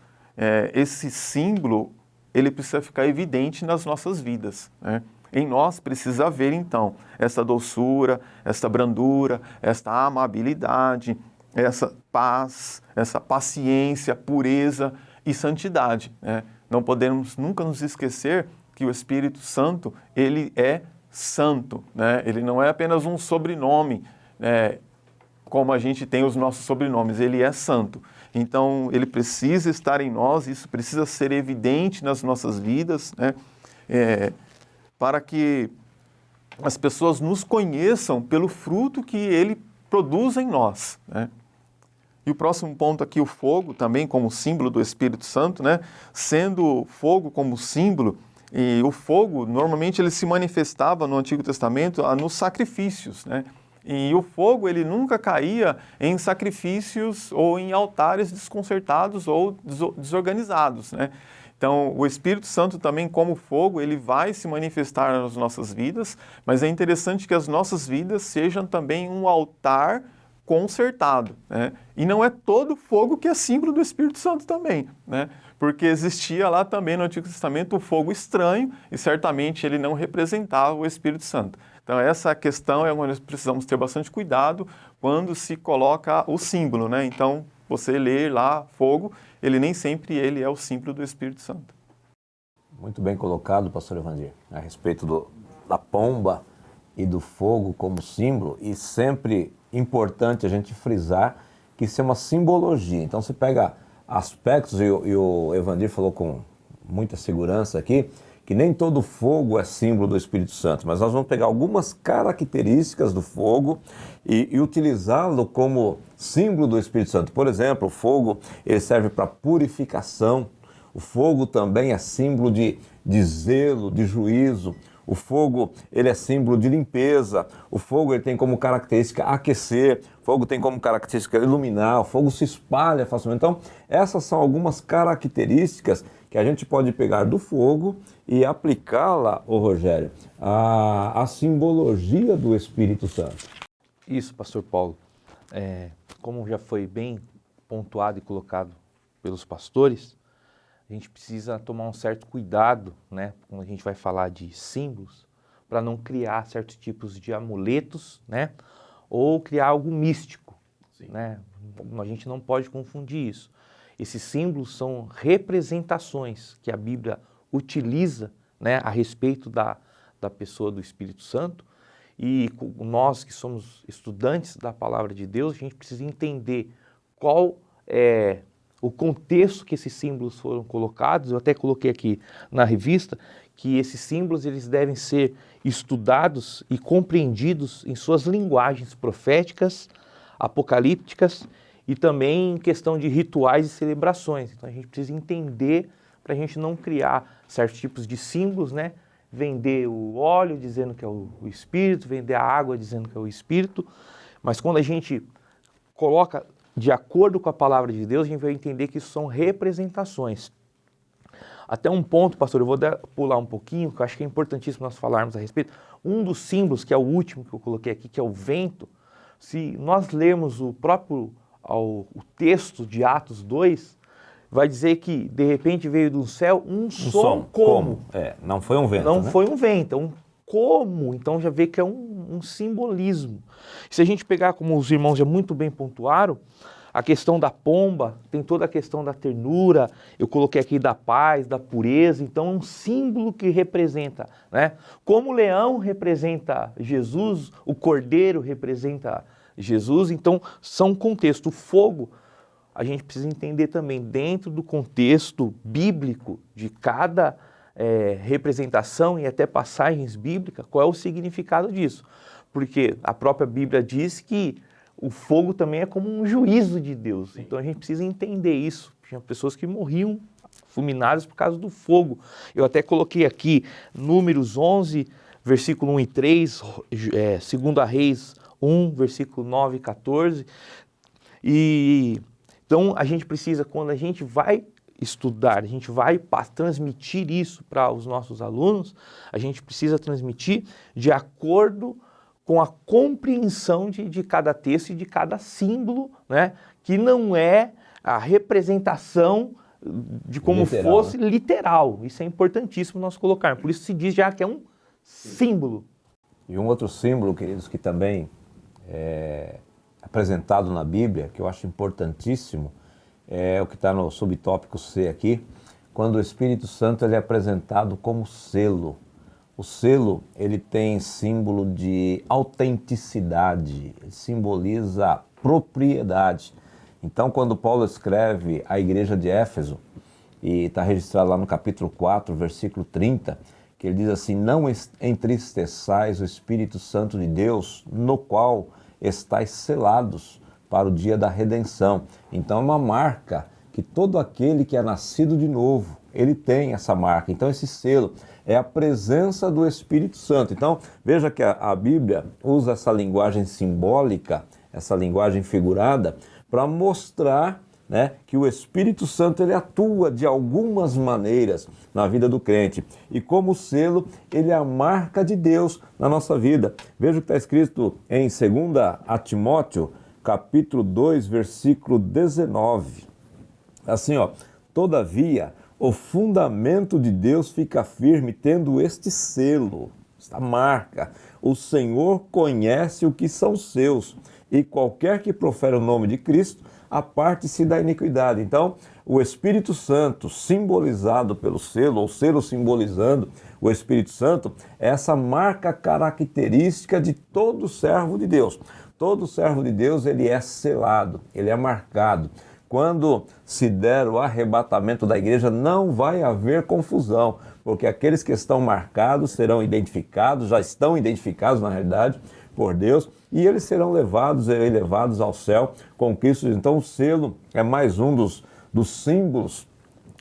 esse símbolo ele precisa ficar evidente nas nossas vidas, né? Em nós precisa haver, então, essa doçura, essa brandura, essa amabilidade, essa paz, essa paciência, pureza e santidade, né? Não podemos nunca nos esquecer que o Espírito Santo, ele é santo, né? Ele não é apenas um sobrenome, como a gente tem os nossos sobrenomes, ele é santo. Então, ele precisa estar em nós, isso precisa ser evidente nas nossas vidas, né? Para que as pessoas nos conheçam pelo fruto que ele produz em nós, né? E o próximo ponto aqui, o fogo, também como símbolo do Espírito Santo, né? Sendo fogo como símbolo, e o fogo, normalmente, ele se manifestava no Antigo Testamento nos sacrifícios, né? E o fogo, ele nunca caía em sacrifícios ou em altares desconcertados ou desorganizados, né? Então, o Espírito Santo também, como fogo, ele vai se manifestar nas nossas vidas, mas é interessante que as nossas vidas sejam também um altar consertado, né? E não é todo fogo que é símbolo do Espírito Santo também, né? Porque existia lá também no Antigo Testamento o fogo estranho e certamente ele não representava o Espírito Santo. Então essa questão é onde nós precisamos ter bastante cuidado quando se coloca o símbolo, né? Então você lê lá fogo, ele nem sempre ele é o símbolo do Espírito Santo. Muito bem colocado, pastor Evandir, a respeito da pomba e do fogo como símbolo, e sempre importante a gente frisar que isso é uma simbologia. Então você pega aspectos, e o Evandir falou com muita segurança aqui, que nem todo fogo é símbolo do Espírito Santo, mas nós vamos pegar algumas características do fogo e utilizá-lo como símbolo do Espírito Santo. Por exemplo, o fogo ele serve para purificação, o fogo também é símbolo de zelo, de juízo. O fogo ele é símbolo de limpeza, o fogo ele tem como característica aquecer, o fogo tem como característica iluminar, o fogo se espalha facilmente. Então, essas são algumas características que a gente pode pegar do fogo e aplicá-la, Rogério, à simbologia do Espírito Santo. Isso, pastor Paulo. Como já foi bem pontuado e colocado pelos pastores, a gente precisa tomar um certo cuidado, né, quando a gente vai falar de símbolos, para não criar certos tipos de amuletos, né, ou criar algo místico, né? A gente não pode confundir isso. Esses símbolos são representações que a Bíblia utiliza, né, a respeito da pessoa do Espírito Santo, e nós que somos estudantes da Palavra de Deus, a gente precisa entender qual é o contexto que esses símbolos foram colocados. Eu até coloquei aqui na revista que esses símbolos eles devem ser estudados e compreendidos em suas linguagens proféticas, apocalípticas e também em questão de rituais e celebrações. Então a gente precisa entender para a gente não criar certos tipos de símbolos, né, vender o óleo dizendo que é o Espírito, vender a água dizendo que é o Espírito, mas quando a gente coloca de acordo com a palavra de Deus, a gente vai entender que isso são representações. Até um ponto, pastor, eu vou pular um pouquinho, que eu acho que é importantíssimo nós falarmos a respeito. Um dos símbolos, que é o último que eu coloquei aqui, que é o vento, se nós lermos o texto de Atos 2, vai dizer que, de repente, veio do céu um som como. Não foi um vento, Não né? foi um vento, é um como. Então já vê que é um simbolismo. Se a gente pegar, como os irmãos já muito bem pontuaram, a questão da pomba, tem toda a questão da ternura, eu coloquei aqui da paz, da pureza, então é um símbolo que representa, né? Como o leão representa Jesus, o cordeiro representa Jesus, então são contexto. O fogo, a gente precisa entender também, dentro do contexto bíblico de cada representação e até passagens bíblicas, qual é o significado disso. Porque a própria Bíblia diz que o fogo também é como um juízo de Deus. Então a gente precisa entender isso. Tinha pessoas que morriam fulminadas por causa do fogo. Eu até coloquei aqui Números 11, versículo 1 e 3, 2 Reis 1, versículo 9 e 14. Então a gente precisa, quando a gente vai estudar, a gente vai transmitir isso para os nossos alunos, a gente precisa transmitir de acordo com a compreensão de cada texto e de cada símbolo, né? Que não é a representação de como literal, fosse né? Literal. Isso é importantíssimo nós colocarmos. Por isso se diz já que é um símbolo. E um outro símbolo, queridos, que também é apresentado na Bíblia, que eu acho importantíssimo, é o que está no subtópico C aqui, quando o Espírito Santo ele é apresentado como selo. O selo, ele tem símbolo de autenticidade, ele simboliza propriedade. Então, quando Paulo escreve à igreja de Éfeso, e está registrado lá no capítulo 4, versículo 30, que ele diz assim: não entristeçais o Espírito Santo de Deus, no qual estáis selados para o dia da redenção. Então, é uma marca que todo aquele que é nascido de novo, ele tem essa marca. Então, esse selo é a presença do Espírito Santo. Então, veja que a Bíblia usa essa linguagem simbólica, essa linguagem figurada, para mostrar, né, que o Espírito Santo ele atua de algumas maneiras na vida do crente. E como selo, ele é a marca de Deus na nossa vida. Veja o que está escrito em 2 Timóteo, capítulo 2, versículo 19. Assim, todavia, o fundamento de Deus fica firme tendo este selo, esta marca. O Senhor conhece o que são seus, e qualquer que profere o nome de Cristo, aparte-se da iniquidade. Então, o Espírito Santo, simbolizado pelo selo, ou selo simbolizando o Espírito Santo, é essa marca característica de todo servo de Deus. Todo servo de Deus, ele é selado, ele é marcado. Quando se der o arrebatamento da igreja, não vai haver confusão, porque aqueles que estão marcados serão identificados, já estão identificados na realidade por Deus, e eles serão elevados ao céu com Cristo. Então o selo é mais um dos símbolos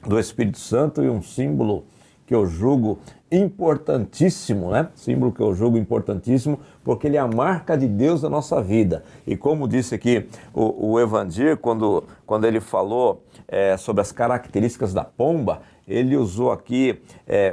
do Espírito Santo e um símbolo que eu julgo importantíssimo, né? Símbolo que eu julgo importantíssimo, porque ele é a marca de Deus na nossa vida. E como disse aqui o Evandir, quando ele falou sobre as características da pomba, ele usou aqui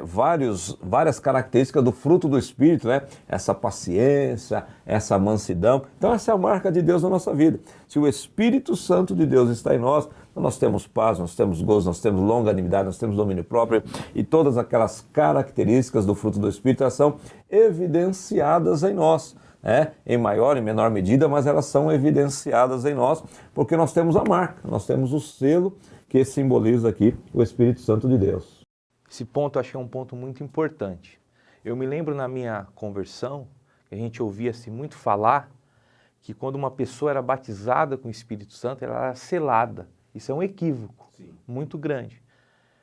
várias características do fruto do Espírito, né? Essa paciência, essa mansidão. Então essa é a marca de Deus na nossa vida. Se o Espírito Santo de Deus está em nós, nós temos paz, nós temos gozo, nós temos longanimidade, nós temos domínio próprio, e todas aquelas características do fruto do Espírito, elas são evidenciadas em nós, né? Em maior e menor medida, mas elas são evidenciadas em nós, porque nós temos a marca, nós temos o selo que simboliza aqui o Espírito Santo de Deus. Esse ponto eu acho que é um ponto muito importante. Eu me lembro na minha conversão, que a gente ouvia-se muito falar, que quando uma pessoa era batizada com o Espírito Santo, ela era selada. Isso é um equívoco muito grande.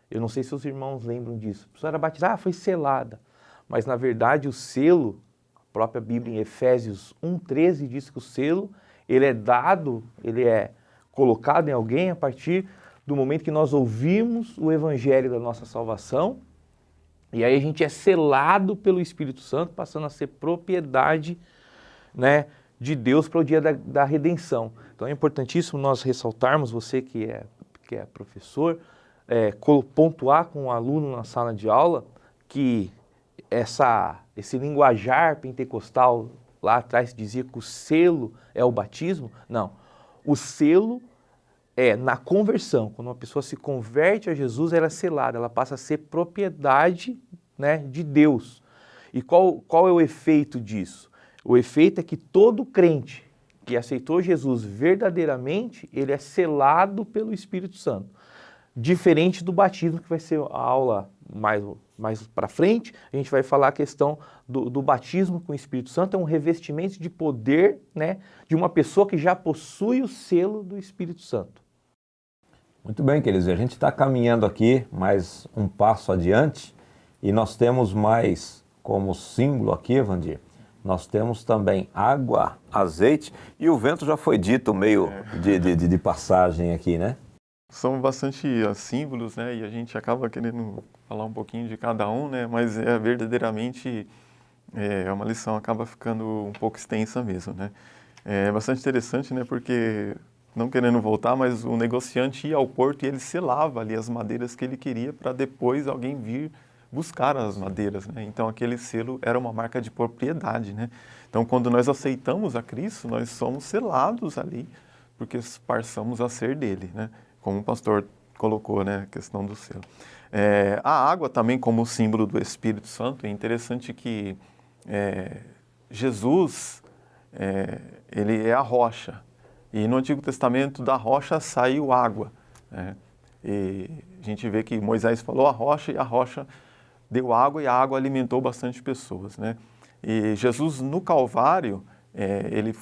Eu não sei se os irmãos lembram disso. A pessoa era batizada, foi selada. Mas, na verdade, o selo, a própria Bíblia em Efésios 1,13 diz que o selo, ele é dado, ele é colocado em alguém a partir do momento que nós ouvimos o Evangelho da nossa salvação E aí a gente é selado pelo Espírito Santo, passando a ser propriedade, né, de Deus para o dia da redenção. Então é importantíssimo nós ressaltarmos, você que é professor, pontuar com o aluno na sala de aula que esse linguajar pentecostal lá atrás dizia que o selo é o batismo. Não, o selo é na conversão. Quando uma pessoa se converte a Jesus, ela é selada, ela passa a ser propriedade, né, de Deus. E qual é o efeito disso? O efeito é que todo crente que aceitou Jesus verdadeiramente, ele é selado pelo Espírito Santo. Diferente do batismo, que vai ser a aula mais para frente, a gente vai falar a questão do batismo com o Espírito Santo, é um revestimento de poder, né, de uma pessoa que já possui o selo do Espírito Santo. Muito bem, queridos, a gente está caminhando aqui mais um passo adiante e nós temos mais como símbolo aqui, Evandir, nós temos também água, azeite e o vento já foi dito meio de passagem aqui, né? São bastante símbolos, né? E a gente acaba querendo falar um pouquinho de cada um, né? Mas verdadeiramente uma lição acaba ficando um pouco extensa mesmo, né? É bastante interessante, né? Porque, não querendo voltar, mas o negociante ia ao porto e ele selava ali as madeiras que ele queria para depois alguém vir buscar as madeiras, né? Então aquele selo era uma marca de propriedade, né? Então quando nós aceitamos a Cristo, nós somos selados ali, porque passamos a ser dele, né? Como o pastor colocou, né, a questão do selo. A água também como símbolo do Espírito Santo, é interessante que Jesus, ele é a rocha, e no Antigo Testamento da rocha saiu água, né? E a gente vê que Moisés falou a rocha, e a rocha deu água, e a água alimentou bastante pessoas, né? E Jesus no Calvário, ele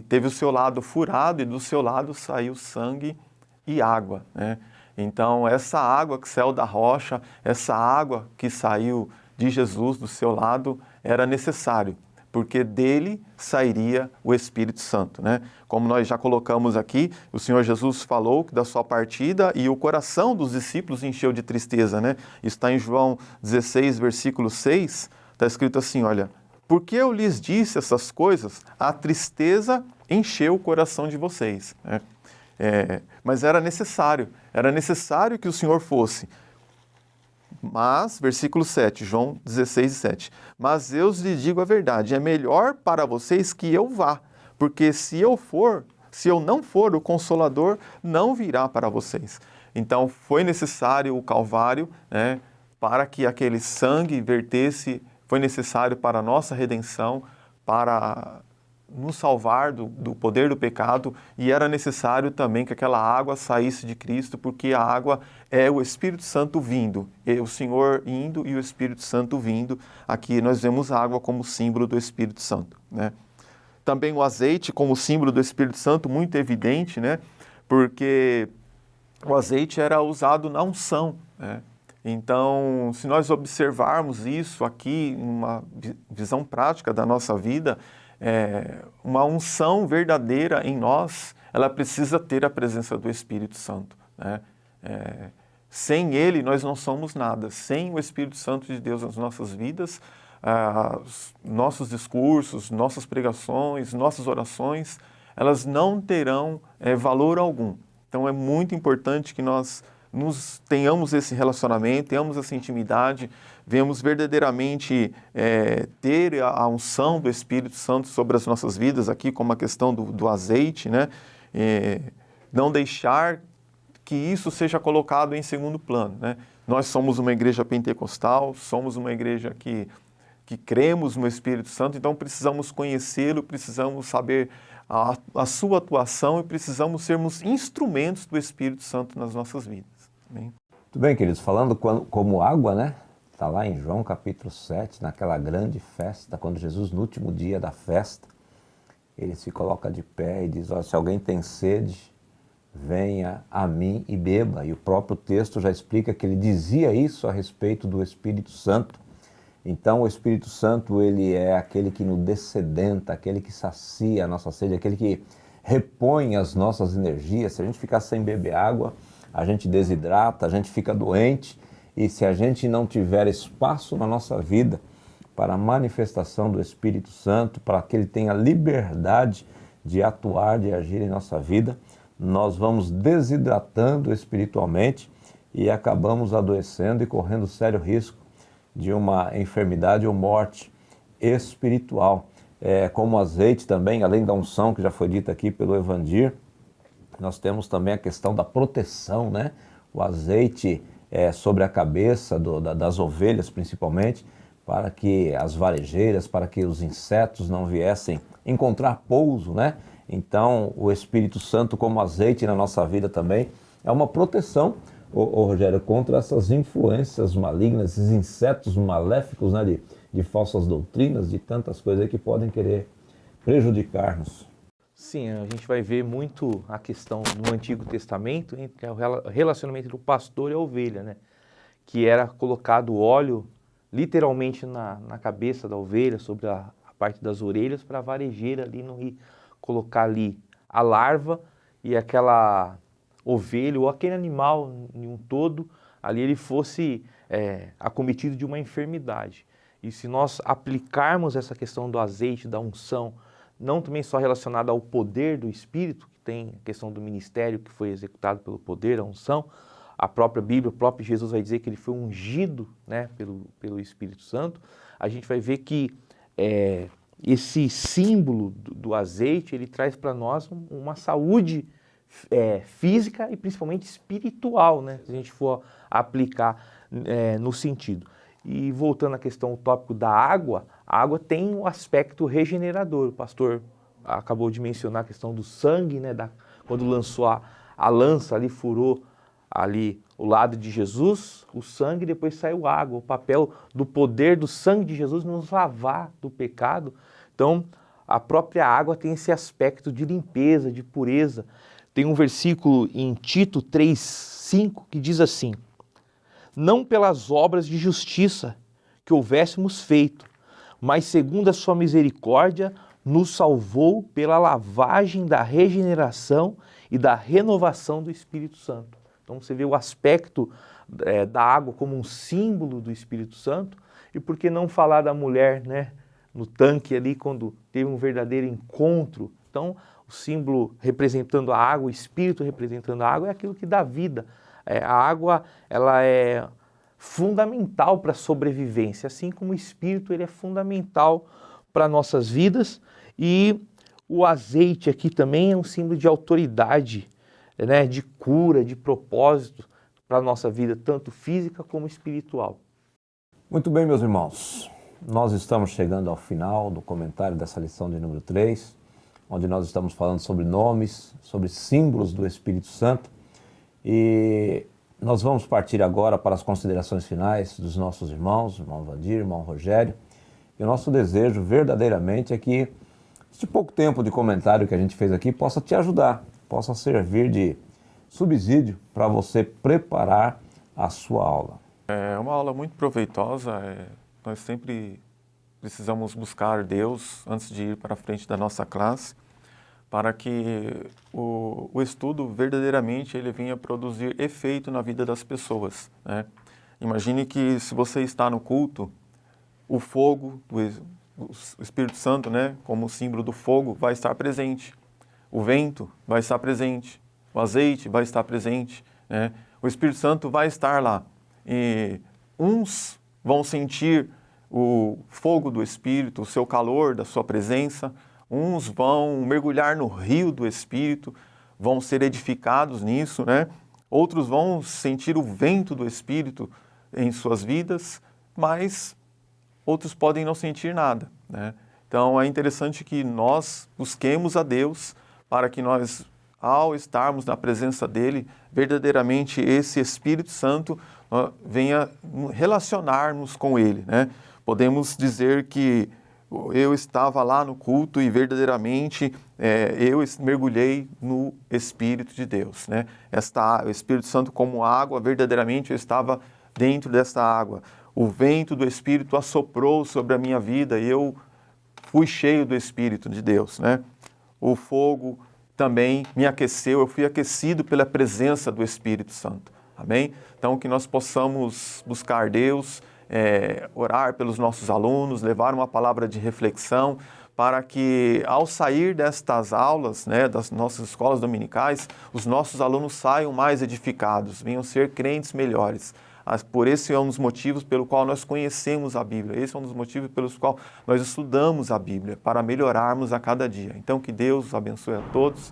teve o seu lado furado, e do seu lado saiu sangue e água, né? Então essa água que saiu da rocha, essa água que saiu de Jesus do seu lado, era necessário, porque dele sairia o Espírito Santo, né? Como nós já colocamos aqui, o Senhor Jesus falou da sua partida e o coração dos discípulos encheu de tristeza, né? Isso está em João 16, versículo 6, está escrito assim, olha, porque eu lhes disse essas coisas, a tristeza encheu o coração de vocês, né? Mas era necessário que o Senhor fosse. Mas, versículo 7, João 16, 7, mas eu lhes digo a verdade, é melhor para vocês que eu vá, porque se eu não for, o Consolador não virá para vocês. Então, foi necessário o Calvário, né, para que aquele sangue vertesse, foi necessário para a nossa redenção, para nos salvar do poder do pecado, e era necessário também que aquela água saísse de Cristo, porque a água é o Espírito Santo vindo, o Senhor indo e o Espírito Santo vindo. Aqui nós vemos a água como símbolo do Espírito Santo, né? Também o azeite como símbolo do Espírito Santo, muito evidente, né? Porque o azeite era usado na unção, né? Então, se nós observarmos isso aqui, uma visão prática da nossa vida, uma unção verdadeira em nós, ela precisa ter a presença do Espírito Santo, né? Sem Ele nós não somos nada. Sem o Espírito Santo de Deus nas nossas vidas, nossos discursos, nossas pregações, nossas orações, elas não terão valor algum. Então é muito importante que nós tenhamos esse relacionamento, tenhamos essa intimidade, venhamos verdadeiramente ter a unção do Espírito Santo sobre as nossas vidas, aqui como a questão do azeite, né? Não deixar que isso seja colocado em segundo plano, né? Nós somos uma igreja pentecostal, somos uma igreja que cremos no Espírito Santo, então precisamos conhecê-lo, precisamos saber a sua atuação e precisamos sermos instrumentos do Espírito Santo nas nossas vidas. Amém? Muito bem, queridos, falando como água, né? Está lá em João capítulo 7, naquela grande festa, quando Jesus, no último dia da festa, ele se coloca de pé e diz, olha, se alguém tem sede, venha a mim e beba. E o próprio texto já explica que ele dizia isso a respeito do Espírito Santo. Então o Espírito Santo, ele é aquele que nos dessedenta, aquele que sacia a nossa sede, aquele que repõe as nossas energias. Se a gente ficar sem beber água, a gente desidrata, a gente fica doente. E se a gente não tiver espaço na nossa vida para a manifestação do Espírito Santo, para que ele tenha liberdade de atuar, de agir em nossa vida, nós vamos desidratando espiritualmente e acabamos adoecendo e correndo sério risco de uma enfermidade ou morte espiritual. Como o azeite também, além da unção que já foi dita aqui pelo Evandir, nós temos também a questão da proteção, né? O azeite sobre a cabeça das ovelhas, principalmente, para que as varejeiras, para que os insetos não viessem encontrar pouso, né? Então, o Espírito Santo como azeite na nossa vida também é uma proteção, Rogério, contra essas influências malignas, esses insetos maléficos, né, de falsas doutrinas, de tantas coisas aí que podem querer prejudicar-nos. Sim, a gente vai ver muito a questão no Antigo Testamento entre o relacionamento do pastor e a ovelha, né? Que era colocado óleo literalmente na cabeça da ovelha, sobre a parte das orelhas, para a varejeira ali não ir colocar ali a larva e aquela ovelha ou aquele animal em um todo, ali ele fosse acometido de uma enfermidade. E se nós aplicarmos essa questão do azeite, da unção, não também só relacionada ao poder do Espírito, que tem a questão do ministério que foi executado pelo poder, a unção, a própria Bíblia, o próprio Jesus vai dizer que ele foi ungido, né, pelo Espírito Santo, a gente vai ver que esse símbolo do azeite, ele traz para nós uma saúde física e principalmente espiritual, né, se a gente for aplicar no sentido. E voltando à questão, o tópico da água, a água tem um aspecto regenerador. O pastor acabou de mencionar a questão do sangue, né, quando lançou a lança ali, furou ali o lado de Jesus, o sangue, depois saiu água. O papel do poder do sangue de Jesus nos lavar do pecado. Então, a própria água tem esse aspecto de limpeza, de pureza. Tem um versículo em Tito 3:5 que diz assim: não pelas obras de justiça que houvéssemos feito, mas segundo a sua misericórdia, nos salvou pela lavagem da regeneração e da renovação do Espírito Santo. Então você vê o aspecto da água como um símbolo do Espírito Santo, e por que não falar da mulher, né, no tanque ali, quando teve um verdadeiro encontro. Então o símbolo representando a água, o Espírito representando a água, é aquilo que dá vida. A água, ela é fundamental para a sobrevivência, assim como o Espírito, ele é fundamental para nossas vidas. E o azeite aqui também é um símbolo de autoridade, né, de cura, de propósito para a nossa vida, tanto física como espiritual. Muito bem, meus irmãos, nós estamos chegando ao final do comentário dessa lição de número 3, onde nós estamos falando sobre nomes, sobre símbolos do Espírito Santo. E nós vamos partir agora para as considerações finais dos nossos irmãos, irmão Vandir, irmão Rogério. E o nosso desejo verdadeiramente é que este pouco tempo de comentário que a gente fez aqui possa te ajudar, possa servir de subsídio para você preparar a sua aula. É uma aula muito proveitosa. Nós sempre precisamos buscar Deus antes de ir para a frente da nossa classe, para que o estudo verdadeiramente ele venha produzir efeito na vida das pessoas, né? Imagine que se você está no culto, o fogo, o Espírito Santo, né, como símbolo do fogo, vai estar presente. O vento vai estar presente. O azeite vai estar presente, né? O Espírito Santo vai estar lá. E uns vão sentir o fogo do Espírito, o seu calor, da sua presença. Uns vão mergulhar no rio do Espírito, vão ser edificados nisso, né? Outros vão sentir o vento do Espírito em suas vidas, mas outros podem não sentir nada, né? Então é interessante que nós busquemos a Deus para que nós, ao estarmos na presença dEle, verdadeiramente esse Espírito Santo venha relacionar-nos com Ele, né? Podemos dizer que eu estava lá no culto e verdadeiramente eu mergulhei no Espírito de Deus, né? O Espírito Santo como água, verdadeiramente eu estava dentro dessa água. O vento do Espírito assoprou sobre a minha vida e eu fui cheio do Espírito de Deus, né? O fogo também me aqueceu, eu fui aquecido pela presença do Espírito Santo. Amém? Então, que nós possamos buscar Deus, orar pelos nossos alunos, levar uma palavra de reflexão, para que, ao sair destas aulas, né, das nossas escolas dominicais, os nossos alunos saiam mais edificados, venham ser crentes melhores. Por esse é um dos motivos pelo qual nós conhecemos a Bíblia, esse é um dos motivos pelos quais nós estudamos a Bíblia, para melhorarmos a cada dia. Então, que Deus os abençoe a todos.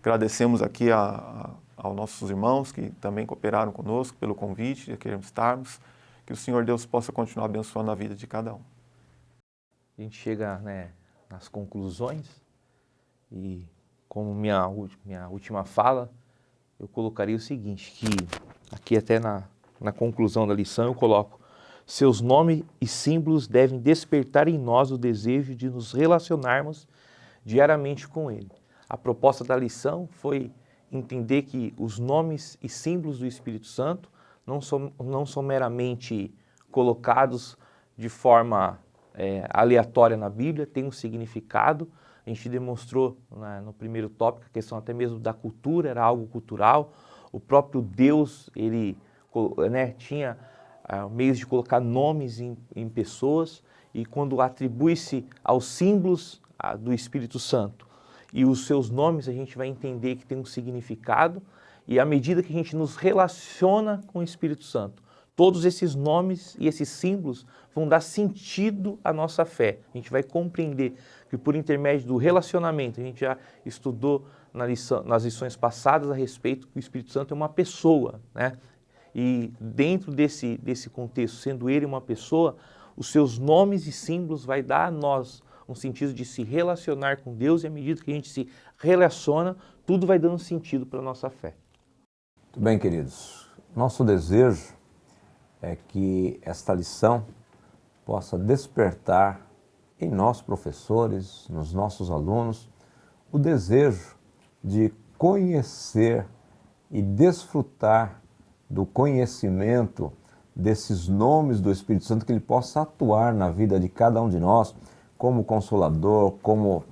Agradecemos aqui aos nossos irmãos que também cooperaram conosco pelo convite de queremos estarmos. Que o Senhor Deus possa continuar abençoando a vida de cada um. A gente chega, né, nas conclusões e, como minha última fala, eu colocaria o seguinte, que aqui até na conclusão da lição eu coloco: seus nomes e símbolos devem despertar em nós o desejo de nos relacionarmos diariamente com Ele. A proposta da lição foi entender que os nomes e símbolos do Espírito Santo não são meramente colocados de forma aleatória na Bíblia, tem um significado. A gente demonstrou, né, no primeiro tópico, a questão até mesmo da cultura, era algo cultural. O próprio Deus, ele, né, tinha meios de colocar nomes em pessoas, e quando atribui-se aos símbolos do Espírito Santo e os seus nomes, a gente vai entender que tem um significado, e à medida que a gente nos relaciona com o Espírito Santo, todos esses nomes e esses símbolos vão dar sentido à nossa fé. A gente vai compreender que por intermédio do relacionamento, a gente já estudou nas lições passadas a respeito que o Espírito Santo é uma pessoa, né? E dentro desse contexto, sendo ele uma pessoa, os seus nomes e símbolos vai dar a nós um sentido de se relacionar com Deus, e à medida que a gente se relaciona, tudo vai dando sentido para a nossa fé. Muito bem, queridos. Nosso desejo é que esta lição possa despertar em nós, professores, nos nossos alunos, o desejo de conhecer e desfrutar do conhecimento desses nomes do Espírito Santo, que ele possa atuar na vida de cada um de nós, como Consolador, como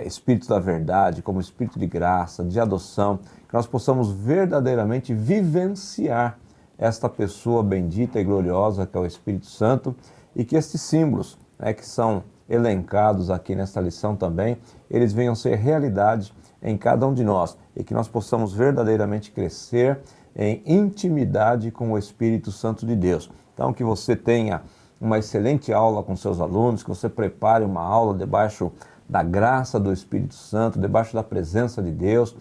Espírito da Verdade, como Espírito de Graça, de adoção, que nós possamos verdadeiramente vivenciar esta pessoa bendita e gloriosa que é o Espírito Santo, e que estes símbolos, né, que são elencados aqui nesta lição também, eles venham ser realidade em cada um de nós, e que nós possamos verdadeiramente crescer em intimidade com o Espírito Santo de Deus. Então, que você tenha uma excelente aula com seus alunos, que você prepare uma aula debaixo da graça do Espírito Santo, debaixo da presença de Deus,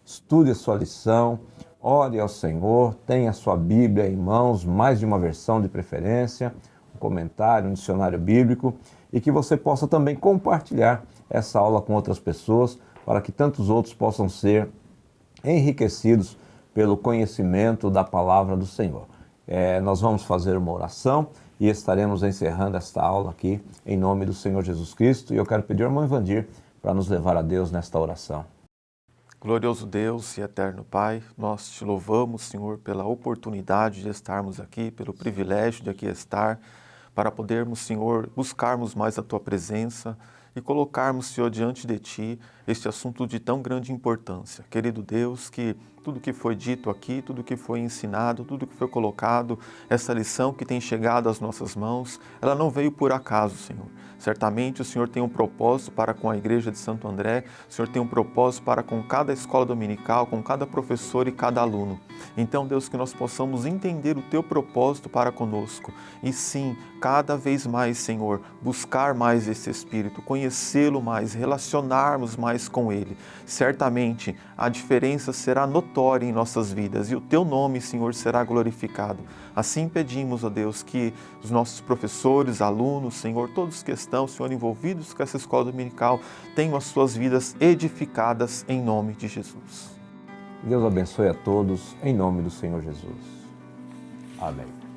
estude a sua lição, ore ao Senhor, tenha a sua Bíblia em mãos, mais de uma versão de preferência, um comentário, um dicionário bíblico, e que você possa também compartilhar essa aula com outras pessoas, para que tantos outros possam ser enriquecidos pelo conhecimento da palavra do Senhor. Nós vamos fazer uma oração e estaremos encerrando esta aula aqui em nome do Senhor Jesus Cristo, e eu quero pedir ao irmão Evandir para nos levar a Deus nesta oração. Glorioso Deus e eterno Pai, nós te louvamos, Senhor, pela oportunidade de estarmos aqui, pelo privilégio de aqui estar, para podermos, Senhor, buscarmos mais a Tua presença e colocarmos, Senhor, diante de Ti este assunto de tão grande importância. Querido Deus, que tudo que foi dito aqui, tudo que foi ensinado, tudo que foi colocado, essa lição que tem chegado às nossas mãos, ela não veio por acaso, Senhor. Certamente o Senhor tem um propósito para com a Igreja de Santo André, o Senhor tem um propósito para com cada escola dominical, com cada professor e cada aluno. Então, Deus, que nós possamos entender o Teu propósito para conosco e sim, cada vez mais, Senhor, buscar mais esse Espírito, conhecê-lo mais, relacionarmos mais com Ele. Certamente a diferença será notória em nossas vidas e o Teu nome, Senhor, será glorificado. Assim pedimos, ó Deus, que os nossos professores, alunos, Senhor, todos que estão, Senhor, envolvidos com essa escola dominical, tenham as suas vidas edificadas em nome de Jesus. Deus abençoe a todos em nome do Senhor Jesus. Amém.